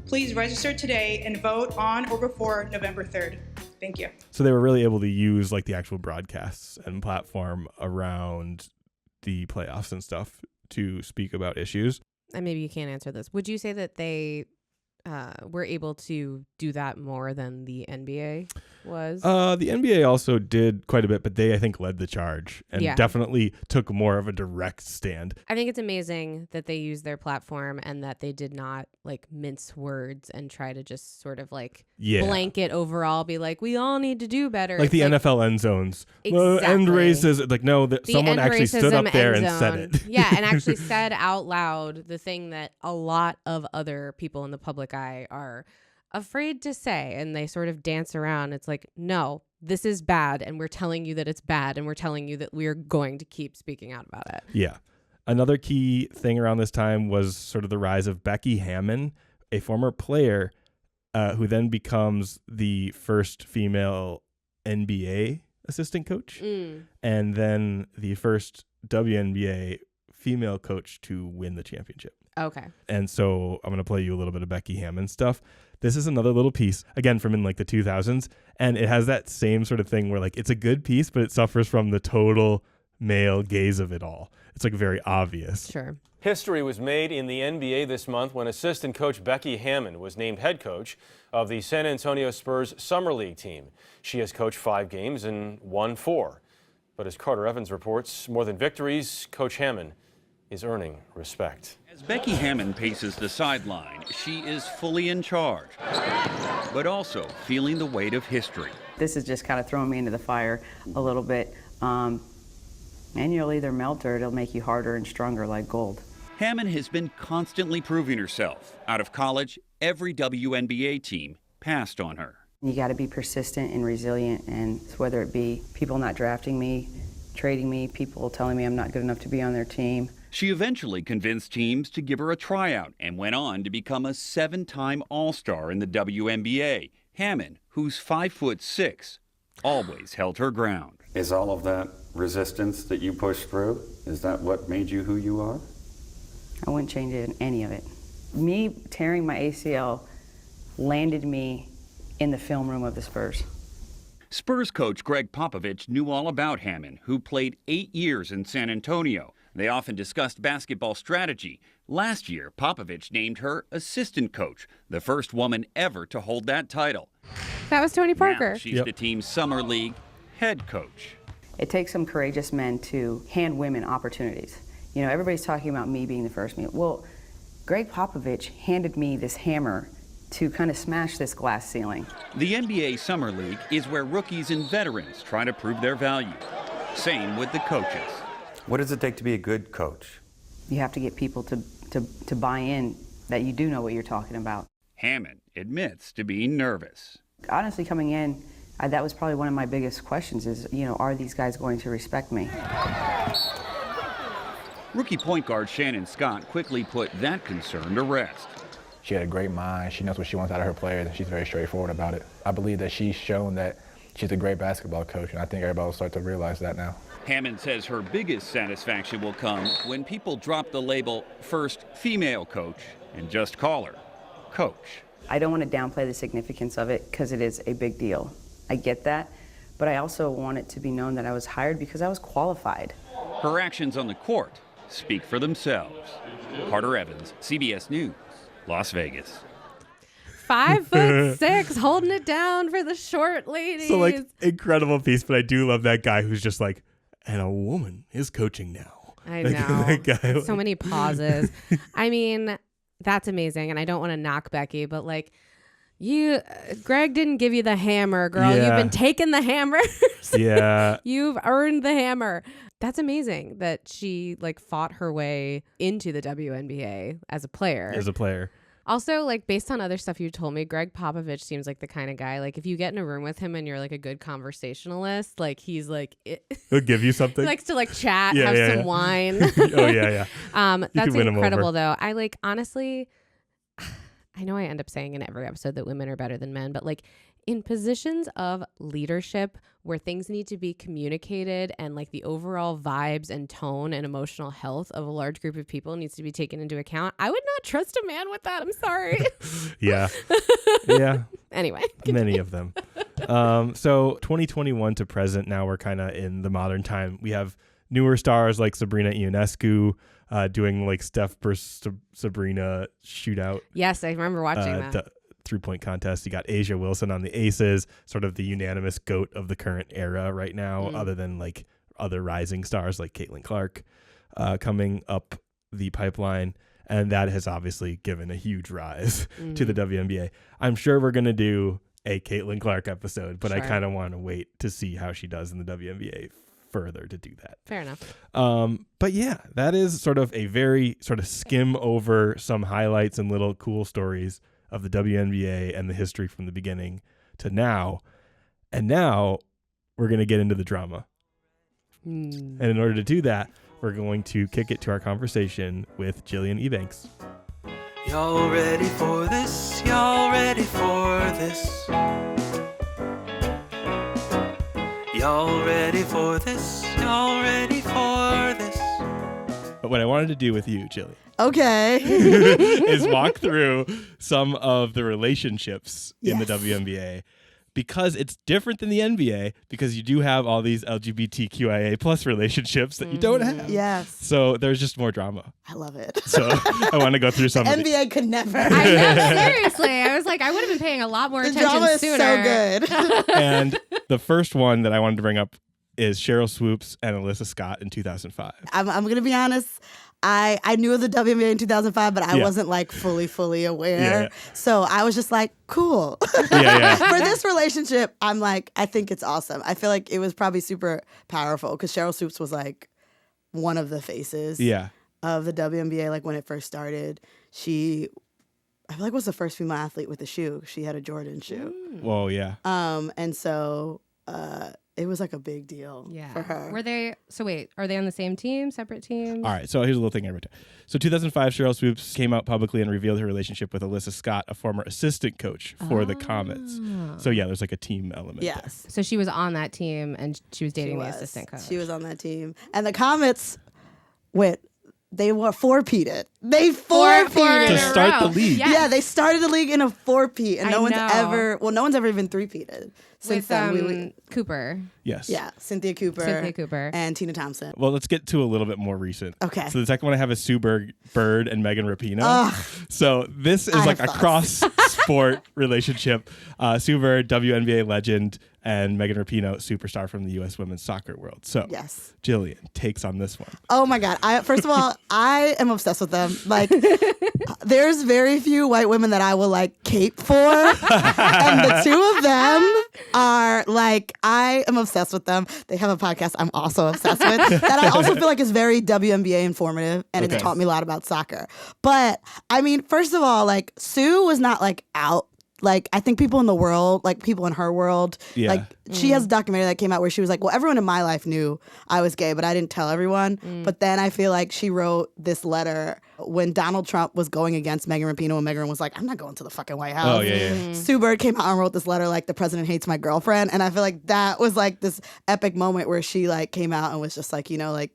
Please register today and vote on or before November 3rd. Thank you. So they were really able to use like the actual broadcasts and platform around the playoffs and stuff to speak about issues. And maybe you can't answer this. Would you say that they were able to do that more than the NBA was? The NBA also did quite a bit, but they, I think, led the charge and definitely took more of a direct stand. I think it's amazing that they used their platform and that they did not like mince words and try to just sort of like blanket overall, be like, we all need to do better. Like the NFL end zones. Exactly. End racism. Like, no, someone actually stood up there and said it. Yeah, and actually said out loud the thing that a lot of other people in the public eye are afraid to say, and they sort of dance around. It's like, no, this is bad, and we're telling you that it's bad, and we're telling you that we're going to keep speaking out about it. Yeah. Another key thing around this time was sort of the rise of Becky Hammon, a former player who then becomes the first female NBA assistant coach, and then the first WNBA female coach to win the championship. Okay. And so I'm going to play you a little bit of Becky Hammon stuff. This is another little piece, again, from in like the 2000s. And it has that same sort of thing where like it's a good piece, but it suffers from the total male gaze of it all. It's like very obvious. Sure. History was made in the NBA this month when assistant coach Becky Hammon was named head coach of the San Antonio Spurs Summer League team. She has coached 5 games and won 4. But as Carter Evans reports, more than victories, Coach Hammon is earning respect. As Becky Hammon paces the sideline, she is fully in charge, but also feeling the weight of history. This is just kind of throwing me into the fire a little bit. And you'll either melt or it'll make you harder and stronger like gold. Hammon has been constantly proving herself. Out of college, every WNBA team passed on her. You got to be persistent and resilient, and whether it be people not drafting me, trading me, people telling me I'm not good enough to be on their team. She eventually convinced teams to give her a tryout and went on to become a 7-time All-Star in the WNBA. Hammon, who's 5'6", always held her ground. Is all of that resistance that you pushed through, is that what made you who you are? I wouldn't change any of it. Me tearing my ACL landed me in the film room of the Spurs. Spurs coach Greg Popovich knew all about Hammon, who played 8 years in San Antonio. They often discussed basketball strategy. Last year, Popovich named her assistant coach, the first woman ever to hold that title. That was Tony Parker. Now she's the team's Summer League head coach. It takes some courageous men to hand women opportunities. You know, everybody's talking about me being the first. Well, Greg Popovich handed me this hammer to kind of smash this glass ceiling. The NBA Summer League is where rookies and veterans try to prove their value. Same with the coaches. What does it take to be a good coach? You have to get people to buy in that you do know what you're talking about. Hammon admits to being nervous. Honestly, coming in, that was probably one of my biggest questions is, you know, are these guys going to respect me? Rookie point guard Shannon Scott quickly put that concern to rest. She had a great mind. She knows what she wants out of her players, and she's very straightforward about it. I believe that she's shown that she's a great basketball coach, and I think everybody will start to realize that now. Hammon says her biggest satisfaction will come when people drop the label first female coach and just call her coach. I don't want to downplay the significance of it because it is a big deal. I get that, but I also want it to be known that I was hired because I was qualified. Her actions on the court speak for themselves. Carter Evans, CBS News, Las Vegas. 5'6", holding it down for the short ladies. So like incredible piece, but I do love that guy who's just like, and a woman is coaching now. I like, know. That guy, so many pauses. I mean, that's amazing. And I don't want to knock Becky, but like, Greg didn't give you the hammer, girl. Yeah. You've been taking the hammers. Yeah. You've earned the hammer. That's amazing that she like fought her way into the WNBA as a player. Also, like based on other stuff you told me, Greg Popovich seems like the kind of guy, like if you get in a room with him and you're like a good conversationalist, like he's like he'll give you something. He likes to like chat, have some wine. Oh yeah. That's incredible though. I like honestly, I know I end up saying in every episode that women are better than men, but like in positions of leadership where things need to be communicated and like the overall vibes and tone and emotional health of a large group of people needs to be taken into account, I would not trust a man with that. I'm sorry. Yeah. Anyway. Many of them. So 2021 to present, now we're kind of in the modern time. We have newer stars like Sabrina Ionescu doing like Steph versus Sabrina shootout. Yes, I remember watching that. The 3-point contest. You got Asia Wilson on the Aces, sort of the unanimous GOAT of the current era right now, other than like other rising stars like Caitlin Clark coming up the pipeline. And that has obviously given a huge rise to the WNBA. I'm sure we're going to do a Caitlin Clark episode, but I kind of want to wait to see how she does in the WNBA further to do that. Fair enough. But yeah, that is sort of a very sort of skim over some highlights and little cool stories of the WNBA and the history from the beginning to now. And now we're going to get into the drama. And in order to do that, we're going to kick it to our conversation with Jillian Ebanks. Y'all ready for this? Y'all ready for this? Y'all ready for this? Y'all ready for this? But what I wanted to do with you, Jillian, is walk through some of the relationships in the WNBA, because it's different than the NBA, because you do have all these LGBTQIA plus relationships that you don't have. Yes. So there's just more drama. I love it. So I want to go through some NBA could never. I know, seriously. I was like, I would have been paying a lot more attention drama is sooner. so good. And the first one that I wanted to bring up is Cheryl Swoops and Alyssa Scott in 2005. I'm going to be honest. I knew of the WNBA in 2005, but I wasn't like fully aware. So I was just like, cool. For this relationship, I'm like, I think it's awesome. I feel like it was probably super powerful because Cheryl Swoops was like one of the faces of the WNBA. Like when it first started, I feel like was the first female athlete with a shoe. She had a Jordan shoe. Whoa, yeah. And so it was like a big deal for her. Are they on the same team, separate teams? All right, so here's a little thing I wrote down. So 2005, Cheryl Swoops came out publicly and revealed her relationship with Alyssa Scott, a former assistant coach for the Comets. So yeah, there's like a team element. Yes. So she was on that team and she was dating the assistant coach. She was on that team. And the Comets they were four-peated. They four-peated to start the league. Yes. Yeah, they started the league in a four-peat, and no one's ever even three-peated since then. Cooper. Yes. Yeah, Cynthia Cooper, and Tina Thompson. Well, let's get to a little bit more recent. Okay. So the second one I have is Sue Bird and Megan Rapinoe. So this is like a cross-sport relationship. Sue Bird, WNBA legend, and Megan Rapinoe, superstar from the U.S. women's soccer world. So Jillian takes on this one. Oh my God. First of all, I am obsessed with them. Like, there's very few white women that I will like cape for. And the two of them are like, I am obsessed with them. They have a podcast I'm also obsessed with that I also feel like is very WNBA informative, and it's taught me a lot about soccer. But I mean, first of all, like Sue was not like out. Like, I think people in the world, like people in her world, like she has a documentary that came out where she was like, well, everyone in my life knew I was gay, but I didn't tell everyone. But then I feel like she wrote this letter when Donald Trump was going against Megan Rapinoe, and Megan was like, I'm not going to the fucking White House. Sue Bird came out and wrote this letter like, the president hates my girlfriend. And I feel like that was like this epic moment where she like came out and was just like, you know, like,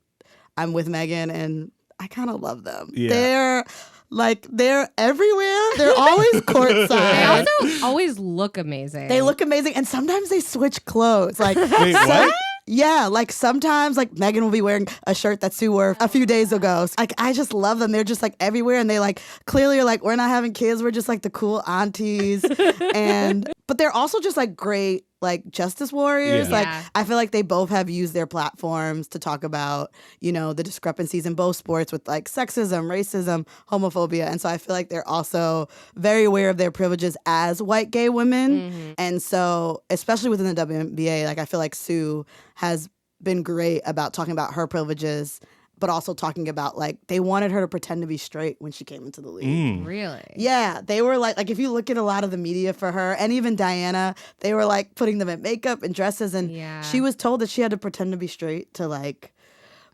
I'm with Megan and I kind of love them. They're everywhere. They're always courtside. They also always look amazing. They look amazing. And sometimes they switch clothes. Like, wait, what? Yeah, like sometimes like Megan will be wearing a shirt that Sue wore a few days ago. Like, I just love them. They're just like everywhere, and they like clearly are like, we're not having kids. We're just like the cool aunties. But they're also just like great like justice warriors. Like I feel like they both have used their platforms to talk about, you know, the discrepancies in both sports with like sexism, racism, homophobia. And so I feel like they're also very aware of their privileges as white gay women. And so especially within the WNBA, like I feel like Sue has been great about talking about her privileges, but also talking about like they wanted her to pretend to be straight when she came into the league. Really? Yeah, they were like if you look at a lot of the media for her and even Diana, they were like putting them in makeup and dresses, and she was told that she had to pretend to be straight to like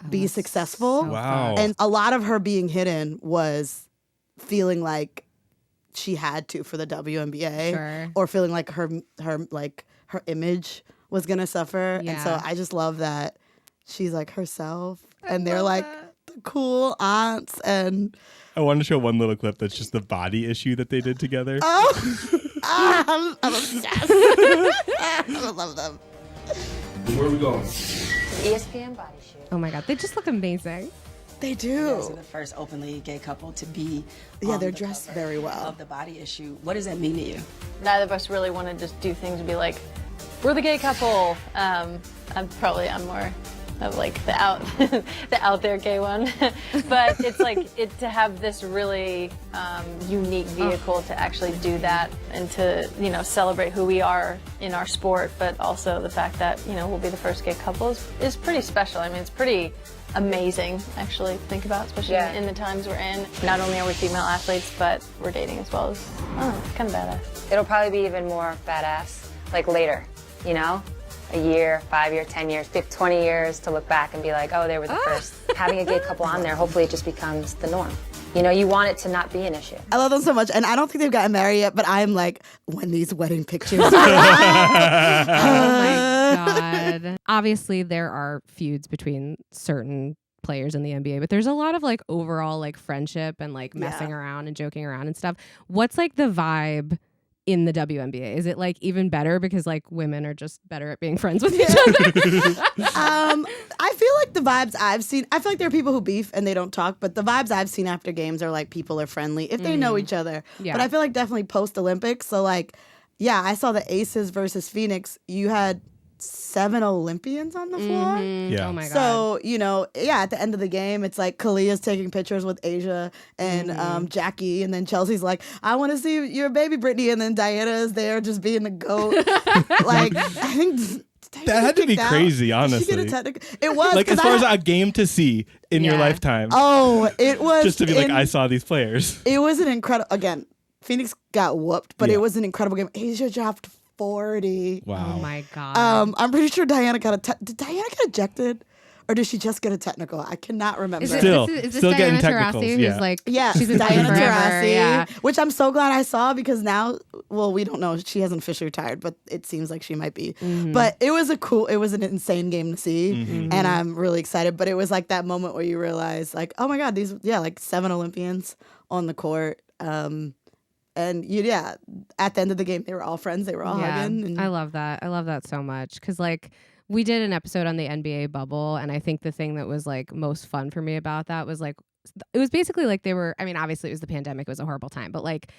be successful. So wow. And a lot of her being hidden was feeling like she had to for the WNBA, or feeling like her image was gonna suffer. And so I just love that she's like herself. And they're like the cool aunts. And I wanted to show one little clip that's just the body issue that they did together. I'm obsessed. I love them. Where are we going? ESPN body shoot. Oh my God, they just look amazing. They do. You guys are the first openly gay couple to be. They're dressed very well. Of the body issue. What does that mean to you? Neither of us really want to just do things and be like, we're the gay couple. I'm more of like the out there gay one. But it's like to have this really unique vehicle to actually do that and to, you know, celebrate who we are in our sport, but also the fact that, you know, we'll be the first gay couple is pretty special. I mean, it's pretty amazing actually to think about, especially in the times we're in. Not only are we female athletes, but we're dating as well. It's kind of badass. It'll probably be even more badass like later, you know? A year, 5 years, 10 years, 20 years to look back and be like, oh, they were the first. Having a gay couple on there, hopefully it just becomes the norm. You know, you want it to not be an issue. I love them so much. And I don't think they've gotten married yet, but I'm like, when these wedding pictures. Oh my God. Obviously, there are feuds between certain players in the NBA, but there's a lot of like overall like friendship and like messing around and joking around and stuff. What's like the vibe in the WNBA? Is it like even better because like women are just better at being friends with each other? I feel like the vibes I've seen, I feel like there are people who beef and they don't talk, but the vibes I've seen after games are like people are friendly if they know each other. But I feel like definitely post Olympics. So like, I saw the Aces versus Phoenix. You had 7 Olympians on the floor. Yeah. Oh my God. So, you know, at the end of the game, it's like Kalia's taking pictures with Asia and Jackie, and then Chelsea's like, I want to see your baby Brittany, and then Diana is there just being the GOAT. Like, I think that had to be crazy, honestly. It was. Like, as far as a game to see in your lifetime. Oh, it was. Just to be like, I saw these players. It was an incredible, again, Phoenix got whooped, but it was an incredible game. Asia dropped 40. Wow. Oh my God. I'm pretty sure Diana did Diana get ejected? Or did she just get a technical? I cannot remember. Is this still Diana getting Taurasi, technicals. who's like, she's Diana Taurasi, which I'm so glad I saw because now, well, we don't know. She hasn't officially retired, but it seems like she might be. But it was an insane game to see, and I'm really excited. But it was like that moment where you realize, like, oh my God, these, like 7 Olympians on the court. And at the end of the game, they were all friends. They were all hugging. And I love that. I love that so much because like we did an episode on the NBA bubble, and I think the thing that was like most fun for me about that was like it was basically like they were. I mean, obviously it was the pandemic; it was a horrible time, but like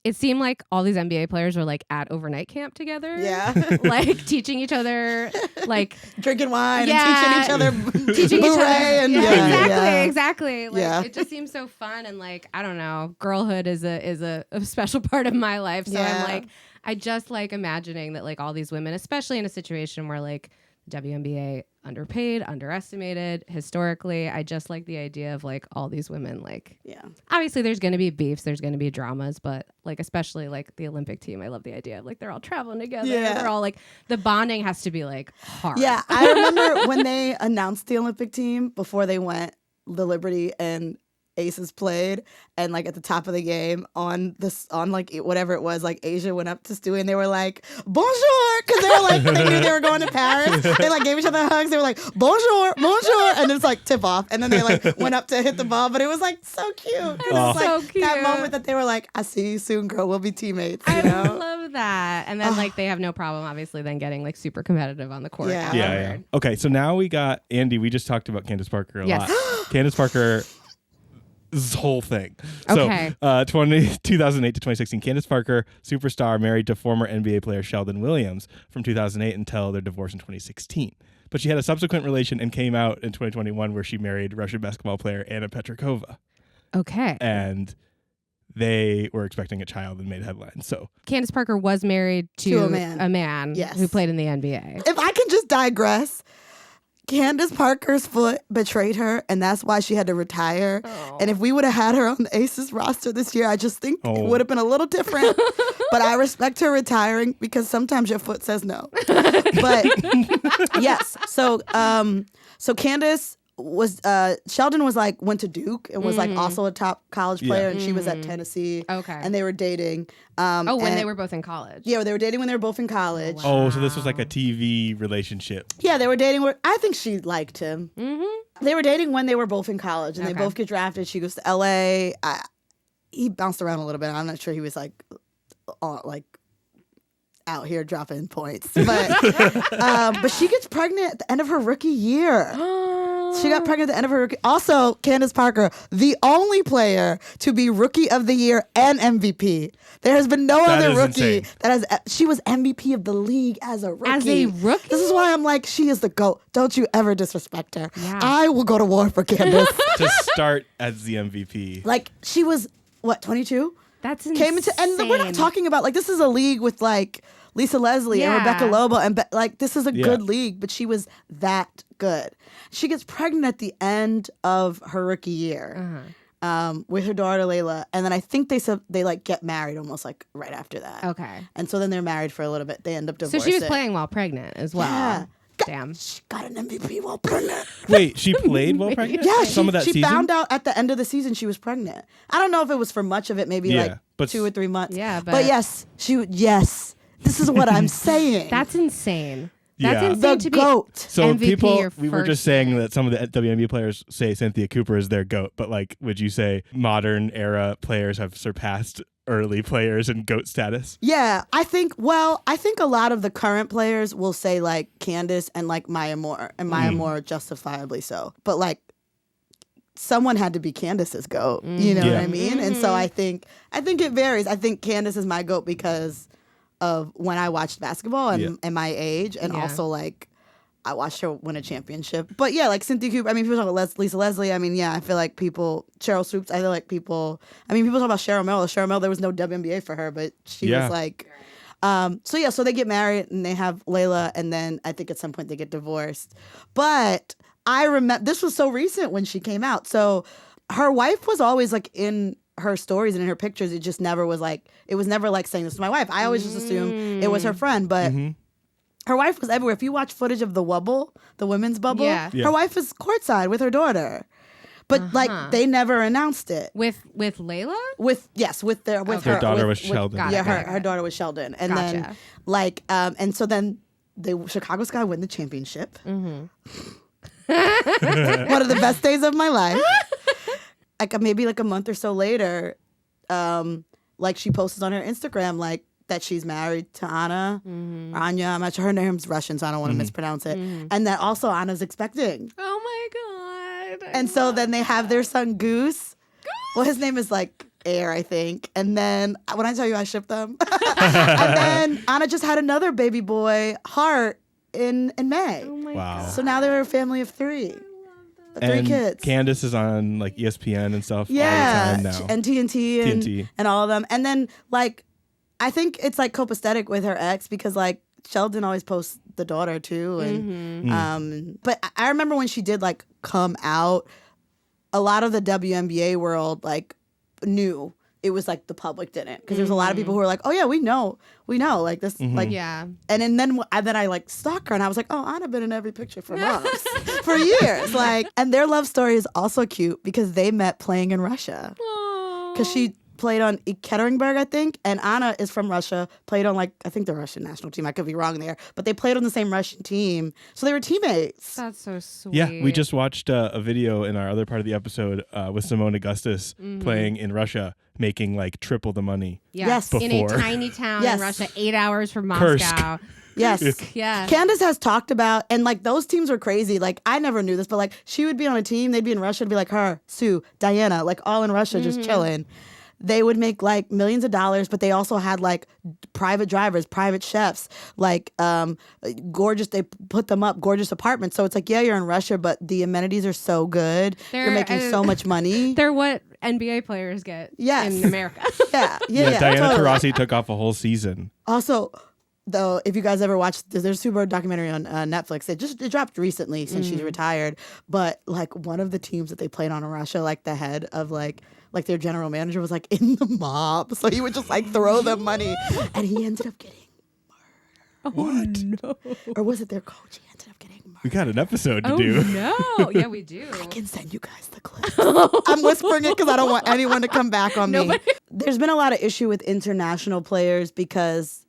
it seemed like all these NBA players were like at overnight camp together. Yeah, like teaching each other, like drinking wine and teaching each other, teaching each other. And exactly. Like it just seems so fun, and like I don't know, girlhood is a special part of my life. So I'm like, I just like imagining that like all these women, especially in a situation where like WNBA underpaid, underestimated historically. I just like the idea of like all these women, like obviously there's going to be beefs, there's going to be dramas, but like especially like the Olympic team, I love the idea of like they're all traveling together. They're all like the bonding has to be like hard. Yeah, I remember when they announced the Olympic team before they went, the Liberty and Aces played, and like at the top of the game on like whatever it was, like Asia went up to Stewie and they were like bonjour, because they were like they knew they were going to Paris. They like gave each other hugs. They were like bonjour, and it's like tip off, and then they like went up to hit the ball, but it was like so cute. It was like so cute. That moment that they were like, I see you soon, girl, we'll be teammates. You know? I love that. And then like they have no problem obviously then getting like super competitive on the court. Yeah. Okay, so now we got Andi. We just talked about Candace Parker a lot. Candace Parker this whole thing. Okay. So 2008 to 2016, Candace Parker, superstar, married to former NBA player Sheldon Williams from 2008 until their divorce in 2016. But she had a subsequent relation and came out in 2021 where she married Russian basketball player Anna Petrakova. Okay. And they were expecting a child and made headlines. So Candace Parker was married to a man Yes. who played in the NBA. If I can just digress, Candace Parker's foot betrayed her, and that's why she had to retire. And if we would have had her on the Aces roster this year, I just think it would have been a little different. But I respect her retiring because sometimes your foot says no. But yes, so Candace was Sheldon was like went to Duke and was like also a top college player, and she was at Tennessee. Okay, and they were dating. When they were both in college. Yeah, they were dating when they were both in college. Oh, so this was like a TV relationship. Yeah, they were dating. I think she liked him. Mm-hmm. They were dating when they were both in college, and they both get drafted. She goes to LA. He bounced around a little bit. I'm not sure he was like out here dropping points, but she gets pregnant at the end of her rookie year. She got pregnant at the end of her rookie. Also, Candace Parker, the only player to be Rookie of the Year and MVP. There has been no other rookie that has. She was MVP of the league as a rookie. As a rookie? This is why I'm like, she is the GOAT. Don't you ever disrespect her. Yeah. I will go to war for Candace. To start as the MVP. Like, she was, 22? That's insane. Came into, and we're not talking about, like, this is a league with, like, Lisa Leslie and Rebecca Lobo, and like, this is a good league, but she was that good. She gets pregnant at the end of her rookie year with her daughter Layla, and then I think they said they like get married almost like right after that. Okay, and so then they're married for a little bit. They end up divorcing. So she was playing while pregnant as well. Yeah. Damn, she got an MVP while pregnant. Wait, she played while pregnant? Yeah, some of that she season? found out at the end of the season she was pregnant. I don't know if it was for much of it, maybe like 2 or 3 months. Yeah, but yes, this is what I'm saying. That's insane. That's insane to be GOAT. So MVP we were just saying that some of the WNBA players say Cynthia Cooper is their GOAT, but like, would you say modern era players have surpassed early players in GOAT status? Yeah, I think a lot of the current players will say like Candace and like Maya Moore, and Maya Moore justifiably so. But like, someone had to be Candace's GOAT. You know what I mean? And so I think it varies. I think Candace is my GOAT because of when I watched basketball and my age, and also like I watched her win a championship. But yeah, like Cynthia Cooper. I mean, people talk about Lisa Leslie. I mean, I feel like Cheryl Swoops. I feel like people talk about Cheryl Merrill. Cheryl Merrill, there was no WNBA for her, but she was like. So they get married and they have Layla, and then I think at some point they get divorced. But I remember this was so recent when she came out. So her wife was always like in her stories and in her pictures. It just never was like, it was never like saying this to my wife. I always just assumed it was her friend, but her wife was everywhere. If you watch footage of the Wubble, the women's bubble, her wife is courtside with her daughter. But like they never announced it. With Layla? With her daughter was Sheldon. Her daughter was Sheldon. And then like and so then Chicago Sky win the championship. One of the best days of my life. Like maybe like a month or so later, like she posted on her Instagram like that she's married to Anna, Anya. I'm not sure her name's Russian, so I don't want to mispronounce it. And that also Anna's expecting. Oh my God. And so then they have their son Goose. Well, his name is like Air, I think. And then when I tell you I ship them, and then Anna just had another baby boy, Heart, in May. Oh my God. So now they're a family of 3. 3 kids. Candace is on like ESPN and stuff all the time now. And TNT and all of them. And then like I think it's like copacetic with her ex because like Sheldon always posts the daughter too. And but I remember when she did like come out, a lot of the WNBA world like knew. It was like the public didn't, because there's a lot of people who were like, oh yeah, we know like this, like and then I like stalked her and I was like, oh, Anna been in every picture from us for years, like, and their love story is also cute because they met playing in Russia, because she played on Ekaterinburg, I think, and Anna is from Russia, played on like I think the Russian national team. I could be wrong there, but they played on the same Russian team, so they were teammates. That's so sweet. Yeah, we just watched a video in our other part of the episode with Simone Augustus playing in Russia. making like triple the money. Yes, before. in a tiny town in Russia, 8 hours from Kursk. Moscow. Yes. Yeah. Candace has talked about, and like those teams were crazy. Like I never knew this, but like she would be on a team, they'd be in Russia, it'd be like her, Sue, Diana, like all in Russia just chilling. They would make like millions of dollars, but they also had like private drivers, private chefs, like gorgeous, they put them up, gorgeous apartments. So it's like, yeah, you're in Russia, but the amenities are so good. You're making so much money. They're what NBA players get in America. Yeah. Diana totally. Taurasi took off a whole season. Also, though, if you guys ever watched, there's a Super Bowl documentary on Netflix. It dropped recently since she's retired. But like one of the teams that they played on in Russia, like the head of like their general manager was like in the mob, so he would just like throw them money, and he ended up getting murdered. No. Or was it their coach? He ended up getting murdered. We got an episode to do. No, yeah, we do. I can send you guys the clips. I'm whispering it because I don't want anyone to come back on me. There's been a lot of issue with international players because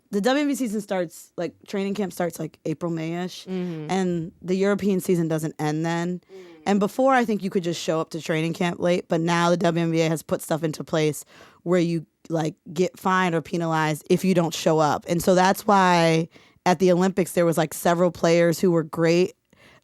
the WNBA season starts, like training camp starts like April, May-ish, and the European season doesn't end then. And before, I think you could just show up to training camp late, but now the WNBA has put stuff into place where you like get fined or penalized if you don't show up. And so that's why at the Olympics there was like several players who were great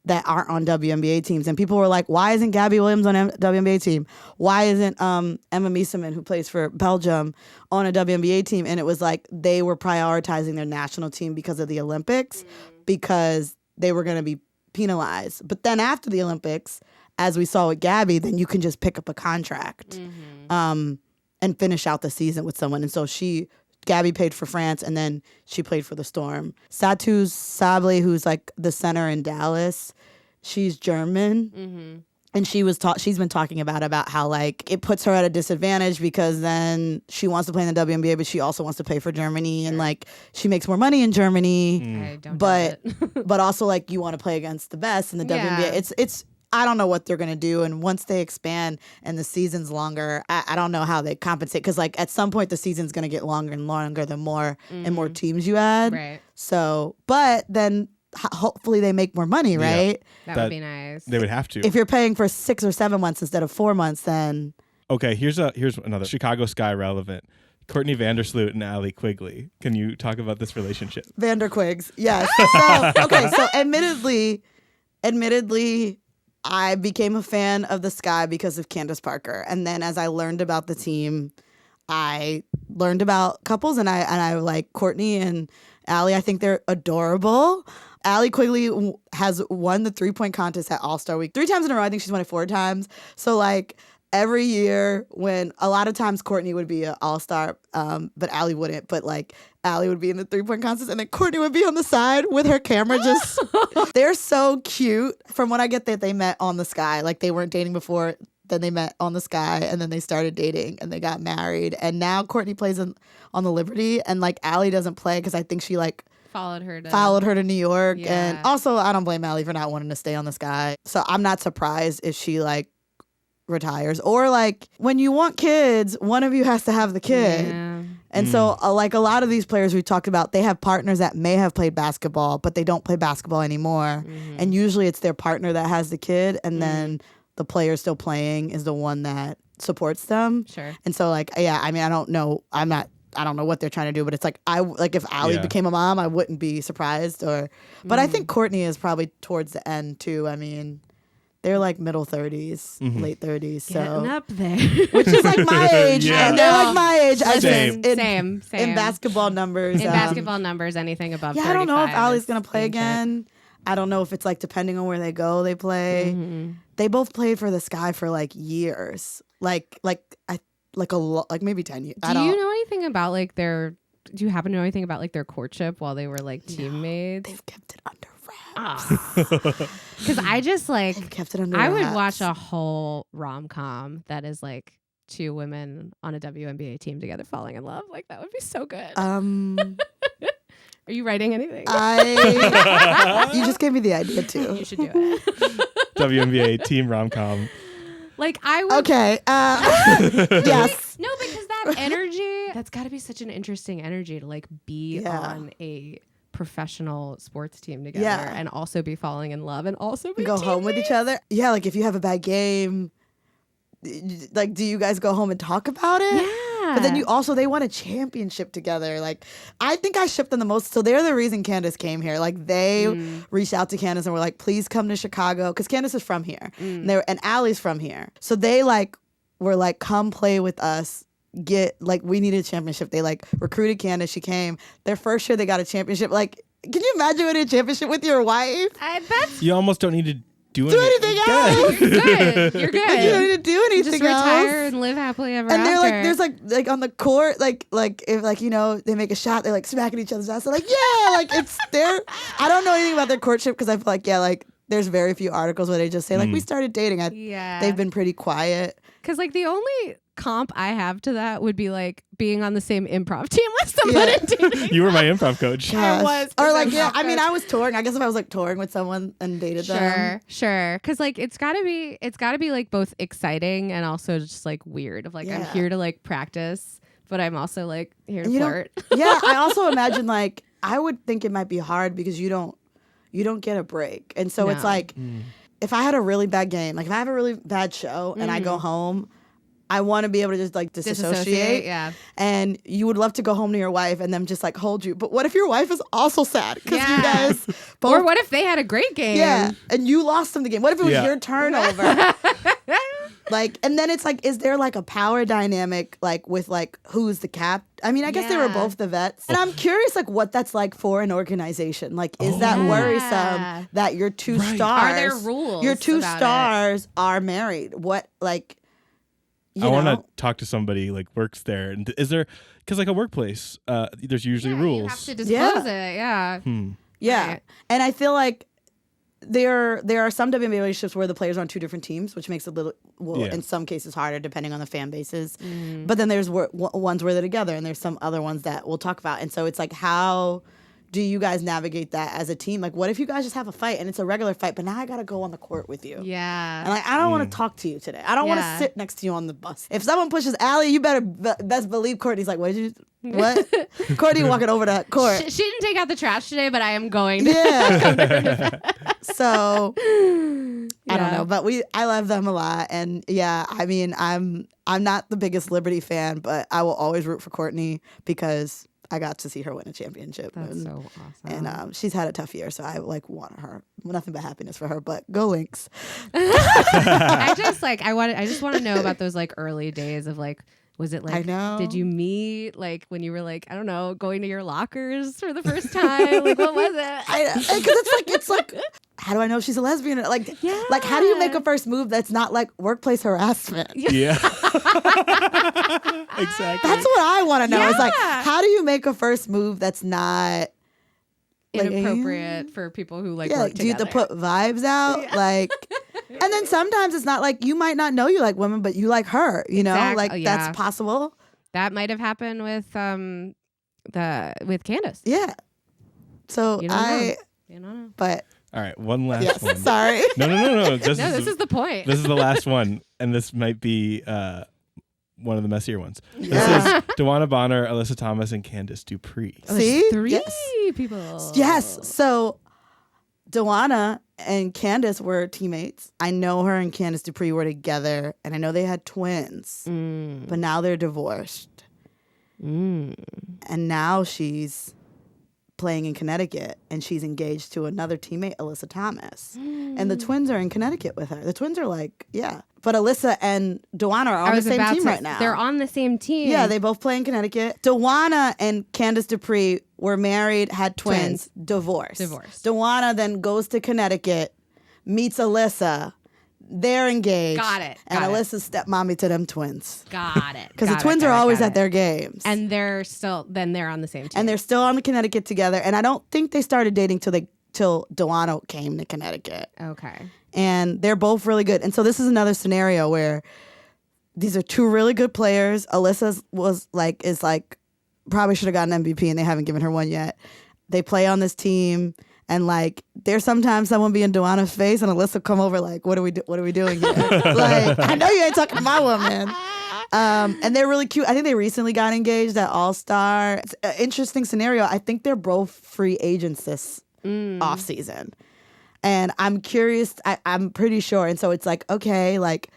that aren't on WNBA teams. And people were like, why isn't Gabby Williams on a WNBA team? Why isn't Emma Mieseman, who plays for Belgium, on a WNBA team? And it was like they were prioritizing their national team because of the Olympics, because they were going to be penalized. But then after the Olympics, as we saw with Gabby, then you can just pick up a contract and finish out the season with someone. And so Gabby played for France, and then she played for the Storm. Satu Sabli, who's like the center in Dallas, she's German. And she's been talking about how like it puts her at a disadvantage because then she wants to play in the WNBA, but she also wants to play for Germany, and like she makes more money in Germany. I don't but doubt it. but also like you want to play against the best in the WNBA. It's I don't know what they're gonna do, and once they expand and the season's longer, I don't know how they compensate, because like at some point the season's gonna get longer and longer the more and more teams you add. Right. So, but then hopefully they make more money, right? That would be nice. They would have to. If you're paying for 6 or 7 months instead of 4 months, then Okay, here's another Chicago Sky relevant. Courtney Vandersloot and Allie Quigley. Can you talk about this relationship? Vanderquigs, yes. So admittedly, I became a fan of the Sky because of Candace Parker. And then as I learned about the team, I learned about couples, and I like Courtney and Allie. I think they're adorable. Allie Quigley has won the 3-point contest at All-Star Week 3 times in a row. I think she's won it 4 times. So like every year, when a lot of times Courtney would be an All-Star, but Allie wouldn't. But like Allie would be in the 3-point contest, and then Courtney would be on the side with her camera. Just they're so cute. From what I get, that they met on the Sky. Like they weren't dating before. Then they met on the Sky, and then they started dating, and they got married. And now Courtney plays on the Liberty, and like Allie doesn't play because I think she like followed her to New York. Yeah. And also I don't blame Allie for not wanting to stay on the Sky. So I'm not surprised if she like retires, or like when you want kids, one of you has to have the kid. Yeah. And so like a lot of these players we talked about, they have partners that may have played basketball, but they don't play basketball anymore. And usually it's their partner that has the kid, and then the player still playing is the one that supports them. Sure. And so like, yeah, I mean, I don't know what they're trying to do, but it's like if Allie became a mom, I wouldn't be surprised. But I think Courtney is probably towards the end too. I mean, they're like middle 30s, late 30s. Getting So up there. which is like my age. Yeah. And they're like my age. I Same. think Same. in basketball numbers. In basketball numbers, anything above 35. I don't know if Allie's going is to play ancient. again. I don't know if it's like depending on where they go, they play. They both played for the Sky for like years. Like maybe 10 years. Do you know anything about like do you happen to know anything about like their courtship while they were like teammates? They've kept it under wraps. Because I just like They've kept it under I would wraps. watch a whole rom-com that is like 2 women on a WNBA team together falling in love. Like that would be so good. Are you writing anything? You just gave me the idea too. You should do it. WNBA team rom-com. Like I would. Okay. Yes. No, because that energy, that's got to be such an interesting energy to like be on a professional sports team together and also be falling in love and also be Go home with each other. Yeah, like if you have a bad game, like, do you guys go home and talk about it? Yeah. But then they won a championship together. Like, I think I shipped them the most. So they're the reason Candace came here. Like, they reached out to Candace and were like, please come to Chicago. Because Candace is from here. And Allie's from here. So they, like, were like, come play with us. We needed a championship. They, like, recruited Candace. She came. Their first year, they got a championship. Like, can you imagine winning a championship with your wife? You almost don't need to do anything else. You're good. You're good. Like, you don't need to do anything just else. retire and live happily ever and they're after. like, there's like on the court, like if like, you know, they make a shot, they're like smacking each other's ass. They're like, yeah, like it's their. I don't know anything about their courtship because I feel like, yeah, like there's very few articles where they just say like we started dating. They've been pretty quiet. Because like the only comp I have to that would be like being on the same improv team with somebody. Dating. You were my improv coach. I was. Or like, yeah, I mean, I was touring. I guess if I was like touring with someone and dated them. Sure. Because like it's gotta be like both exciting and also just like weird. Of like I'm here to like practice, but I'm also like here to flirt. Yeah, I also imagine like I would think it might be hard because you don't get a break, and so it's like if I had a really bad game, like if I have a really bad show and I go home. I want to be able to just like disassociate. Yeah. And you would love to go home to your wife and them just like hold you. But what if your wife is also sad? Because you guys both. Or what if they had a great game? Yeah. And you lost them the game. What if it was your turnover? Like, and then it's like, is there like a power dynamic like with like who's the cap? I mean, I guess they were both the vets. And I'm curious like what that's like for an organization. Like, is that worrisome that your two stars. Are there rules? Your two stars are married. What like. I want to talk to somebody like works there. And is there, because like a workplace, there's usually rules. You have to disclose it. Yeah. Yeah. Right. And I feel like there are some WNBA relationships where the players are on two different teams, which makes it a little, in some cases harder depending on the fan bases. But then there's ones where they're together and there's some other ones that we'll talk about. And so it's like, how do you guys navigate that as a team? Like, what if you guys just have a fight and it's a regular fight, but now I got to go on the court with you? Yeah. And like, I don't want to talk to you today. I don't want to sit next to you on the bus. If someone pushes Allie, you better best believe Courtney's like, what? Courtney walking over to court. She didn't take out the trash today, but I am going to. Yeah. So I don't know, but I love them a lot. And yeah, I mean, I'm not the biggest Liberty fan, but I will always root for Courtney because I got to see her win a championship. That's so awesome. And she's had a tough year, so I like want her. Nothing but happiness for her, but go Lynx. I just want to know about those like early days of like, was it like, I know. Did you meet like when you were like, I don't know, going to your lockers for the first time? Like, what was it? Because it's like, how do I know she's a lesbian? Like, how do you make a first move that's not like workplace harassment? Yeah. Exactly. That's what I want to know. It's like, how do you make a first move that's not inappropriate for people who like work together? Do you have to put vibes out? Like, and then sometimes it's not like you might not know you like women, but you like her, you know, like that's possible. That might have happened with with Candace. Yeah. So you don't know. But all right, one last one. Sorry. No. This is the point. This is the last one, and this might be one of the messier ones. Yeah. This is Dewana Bonner, Alyssa Thomas, and Candace Dupree. See? Three people. Yes. So Dewana and Candace were teammates. I know her and Candace Dupree were together, and I know they had twins, but now they're divorced. And now she's playing in Connecticut, and she's engaged to another teammate, Alyssa Thomas. And the twins are in Connecticut with her. The twins are like, But Alyssa and Dewana are on the same team right now. They're on the same team. Yeah, they both play in Connecticut. Dewana and Candace Dupree were married, had twins. Divorced. Dewana then goes to Connecticut, meets Alyssa. They're engaged. Got it. And Alyssa's stepmommy to them twins. Got it. Because the twins are always at their games. And they're on the same team. And they're still on the Connecticut together. And I don't think they started dating till Dewana came to Connecticut. Okay. And they're both really good. And so this is another scenario where these are two really good players. Alyssa is probably should have gotten an MVP and they haven't given her one yet. They play on this team. And like, there's sometimes someone be in Dewana's face, and Alyssa come over like, "What are we doing here?" Like, I know you ain't talking to my woman. And they're really cute. I think they recently got engaged at All Star. It's an interesting scenario. I think they're both free agents this off season, and I'm curious. I'm pretty sure. And so it's like, okay, like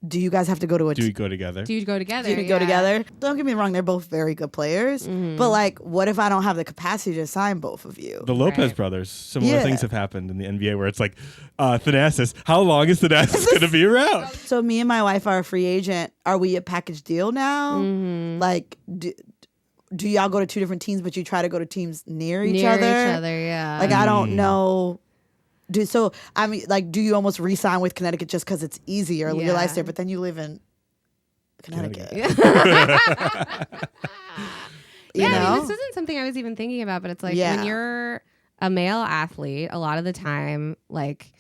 do you guys have to go to a... Do you go together? Do you go together? Do you go together? Don't get me wrong, they're both very good players. But like, what if I don't have the capacity to sign both of you? The Lopez brothers, similar things have happened in the NBA where it's like, Thanasis, how long is Thanasis going to be around? So me and my wife are a free agent. Are we a package deal now? Like, do y'all go to two different teams, but you try to go to teams near each other? Yeah. Like, I don't know. Do you almost re-sign with Connecticut just because it's easier, your life's there, but then you live in Connecticut. Yeah, You know? I mean, this isn't something I was even thinking about, but it's like when you're a male athlete, a lot of the time, like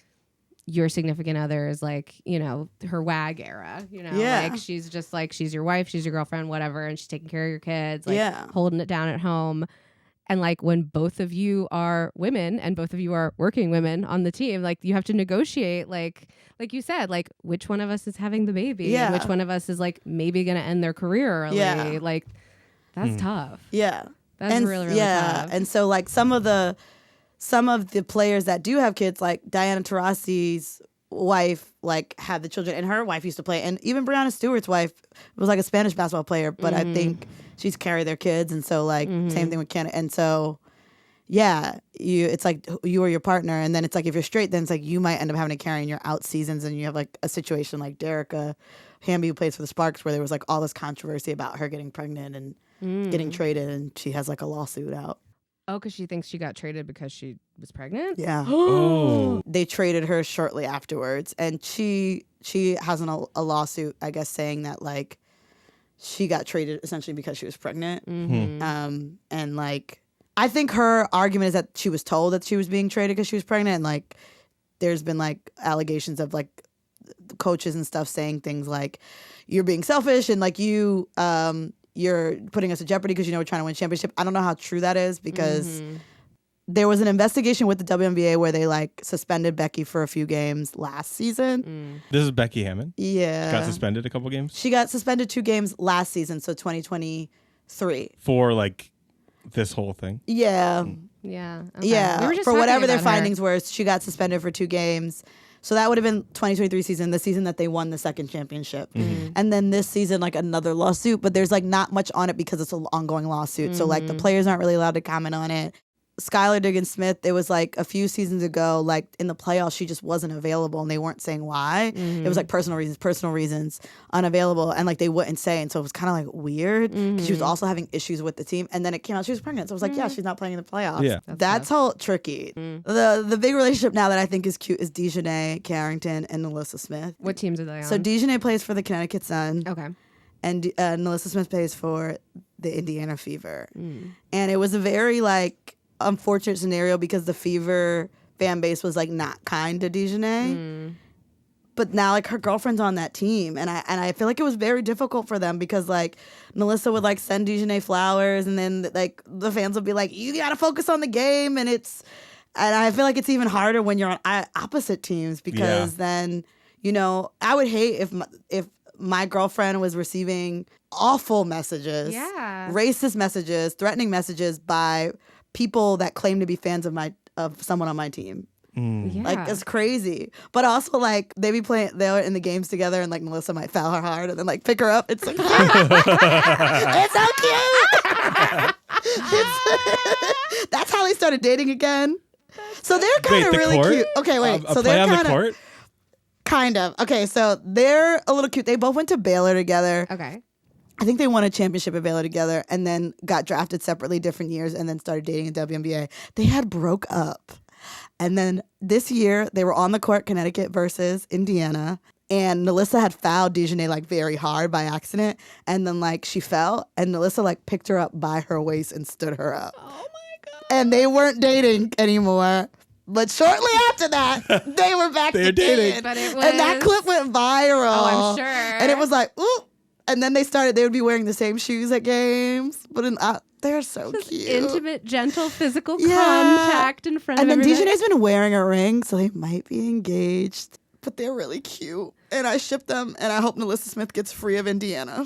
your significant other is like, you know, her WAG era, you know, like she's just like, she's your wife, she's your girlfriend, whatever, and she's taking care of your kids, like holding it down at home. And like when both of you are women and both of you are working women on the team, like you have to negotiate, like you said, like which one of us is having the baby, and which one of us is like maybe going to end their career early. Like that's tough. Yeah. That's really tough. And so like some of the players that do have kids, like Diana Taurasi's wife, like had the children, and her wife used to play, and even Breanna Stewart's wife was like a Spanish basketball player, but I think she's carried their kids, and so like same thing with Canada. And so it's like you or your partner, and then it's like if you're straight, then it's like you might end up having to carry in your out seasons, and you have like a situation like Derica Hamby, who plays for the Sparks, where there was like all this controversy about her getting pregnant and getting traded, and she has like a lawsuit out. Oh, because she thinks she got traded because she was pregnant? Yeah. They traded her shortly afterwards, and she has a lawsuit, I guess, saying that like she got traded essentially because she was pregnant. And like I think her argument is that she was told that she was being traded because she was pregnant, and like there's been like allegations of like coaches and stuff saying things like you're being selfish and like you're putting us in jeopardy because we're trying to win a championship. I don't know how true that is because there was an investigation with the WNBA where they like suspended Becky for a few games last season. This is Becky Hammon? Yeah. Got suspended a couple games? She got suspended 2 games last season, so 2023. For like this whole thing? Yeah. Yeah. Okay. Yeah. We were just for whatever their talking about findings were, she got suspended for 2 games. So that would have been 2023 season, the season that they won the second championship. And then this season, like another lawsuit, but there's like not much on it because it's an ongoing lawsuit. So like the players aren't really allowed to comment on it. Skylar Diggins-Smith, it was like a few seasons ago, like in the playoffs, she just wasn't available and they weren't saying why. It was like personal reasons, unavailable, and like they wouldn't say. And so it was kind of like weird because she was also having issues with the team. And then it came out she was pregnant. So I was like, yeah, she's not playing in the playoffs. Yeah. That's how tricky. The big relationship now that I think is cute is Dejanay Carrington and Nalissa Smith. What teams are they on? So Dejanay plays for the Connecticut Sun. Okay. And Nalissa Smith plays for the Indiana Fever. And it was a very like unfortunate scenario because the Fever fan base was like not kind to Dejanay. But now like her girlfriend's on that team, and I feel like it was very difficult for them because like Nalissa would like send Dejanay flowers, and then like the fans would be like, you gotta focus on the game, and I feel like it's even harder when you're on opposite teams because then I would hate if my girlfriend was receiving awful messages, racist messages, threatening messages by people that claim to be fans of someone on my team. Like it's crazy. But also like they're in the games together, and like Nalissa might foul her hard and then like pick her up. It's like it's so cute. That's how they started dating again. So they're kind of really cute. Okay, wait. So they're kind of. Okay, so they're a little cute. They both went to Baylor together. Okay. I think they won a championship at Baylor together and then got drafted separately different years and then started dating in WNBA. They had broke up. And then this year, they were on the court, Connecticut versus Indiana. And Nalissa had fouled Dejanay like very hard by accident. And then like she fell and Nalissa like picked her up by her waist and stood her up. Oh my God. And they weren't dating anymore. But shortly after that, they were back to dating. But it was... And that clip went viral. Oh, I'm sure. And it was like, ooh. And then they would be wearing the same shoes at games. But they're so cute. Intimate, gentle, physical contact in front of everybody. And then Dejanay's been wearing a ring, so they might be engaged. But they're really cute. And I ship them, and I hope Nalissa Smith gets free of Indiana.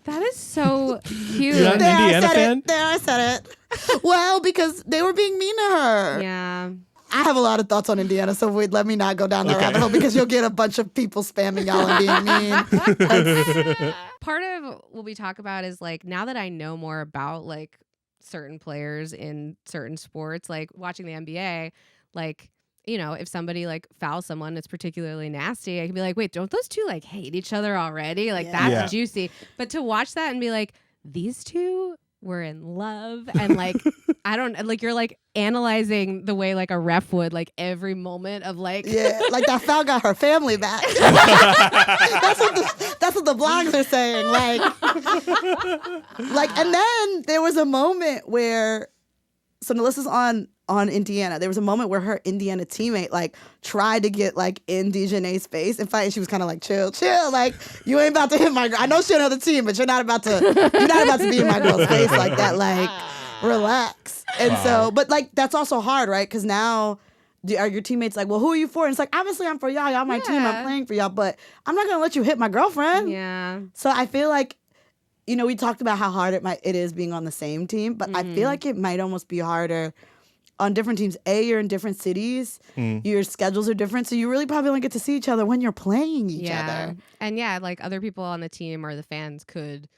That is so cute. You're not an Indiana fan? There, I said it. Well, because they were being mean to her. Yeah. I have a lot of thoughts on Indiana, so let me not go down that rabbit hole because you'll get a bunch of people spamming y'all and being mean. Part of what we talk about is like, now that I know more about like certain players in certain sports, like watching the NBA, like, you know, if somebody like fouls someone that's particularly nasty, I can be like, wait, don't those two like hate each other already? Like that's juicy. But to watch that and be like, these two were in love, and like I don't like, you're like analyzing the way like a ref would, like every moment of like like that foul got her family back. that's what the blogs are saying. Like, and then there was a moment where, so Melissa's on Indiana. There was a moment where her Indiana teammate like tried to get like in Dejanay's face and fight, and she was kind of like, chill, like you ain't about to hit my girl. I know she on the team, but you're not about to be in my girl's face like that. Like, relax. And so, but like that's also hard, right? Because now are your teammates like, well, who are you for? And it's like, obviously I'm for y'all. Y'all my team. I'm playing for y'all, but I'm not gonna let you hit my girlfriend. Yeah. So I feel like, you know, we talked about how hard it is being on the same team, but I feel like it might almost be harder on different teams. You're in different cities. Your schedules are different, so you really probably don't get to see each other when you're playing each other. And like other people on the team or the fans could,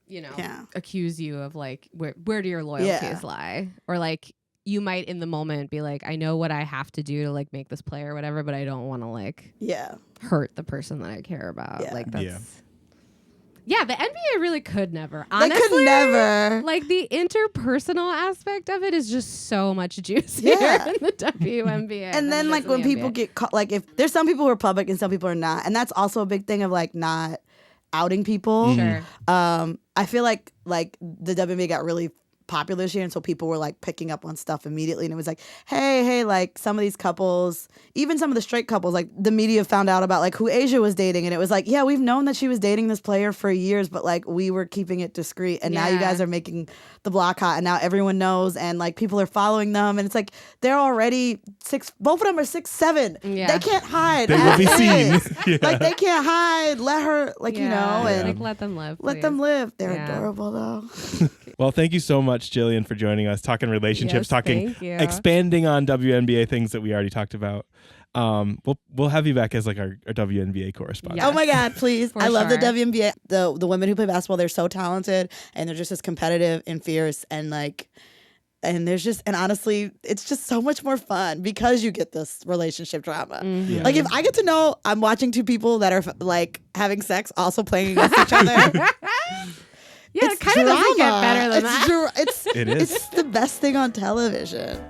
you know, accuse you of like, where do your loyalties lie? Or like you might in the moment be like, I know what I have to do to like make this play or whatever, but I don't want to like hurt the person that I care about. Like that's Yeah, the NBA really could never. Honestly, they could never. Like the interpersonal aspect of it is just so much juicier in the WNBA. And then like when people get caught, like if there's some people who are public and some people are not, and that's also a big thing of like not outing people. Sure. I feel like the WNBA got really popular this year, and so people were like picking up on stuff immediately, and it was like, hey, like some of these couples, even some of the straight couples, like the media found out about like who Asia was dating, and it was like, yeah, we've known that she was dating this player for years, but like we were keeping it discreet, and now you guys are making the block hot, and now everyone knows, and like people are following them, and it's like they're already both of them are 6'7". They can't hide. They will be seen. Like they can't hide. Let her, like you know, and like let them live. Let them live. They're adorable though. Well, thank you so much, Jillian, for joining us, talking relationships, expanding on WNBA things that we already talked about. We'll have you back as like our WNBA correspondent. Yes. Oh my God, please. I love the WNBA. The women who play basketball, they're so talented and they're just as competitive and fierce and like, and honestly, it's just so much more fun because you get this relationship drama. Mm-hmm. Like if I get to know I'm watching two people that are like having sex also playing against each other. Yeah, it kind of doesn't get better than that. It is. It's the best thing on television.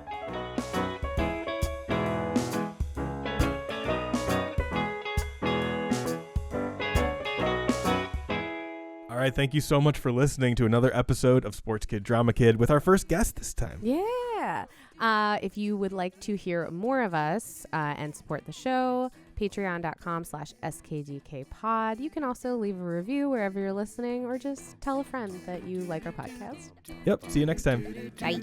All right, thank you so much for listening to another episode of Sports Kid Drama Kid with our first guest this time. Yeah. If you would like to hear more of us and support the show, patreon.com/SKDK pod. You can also leave a review wherever you're listening or just tell a friend that you like our podcast. Yep. See you next time. Bye.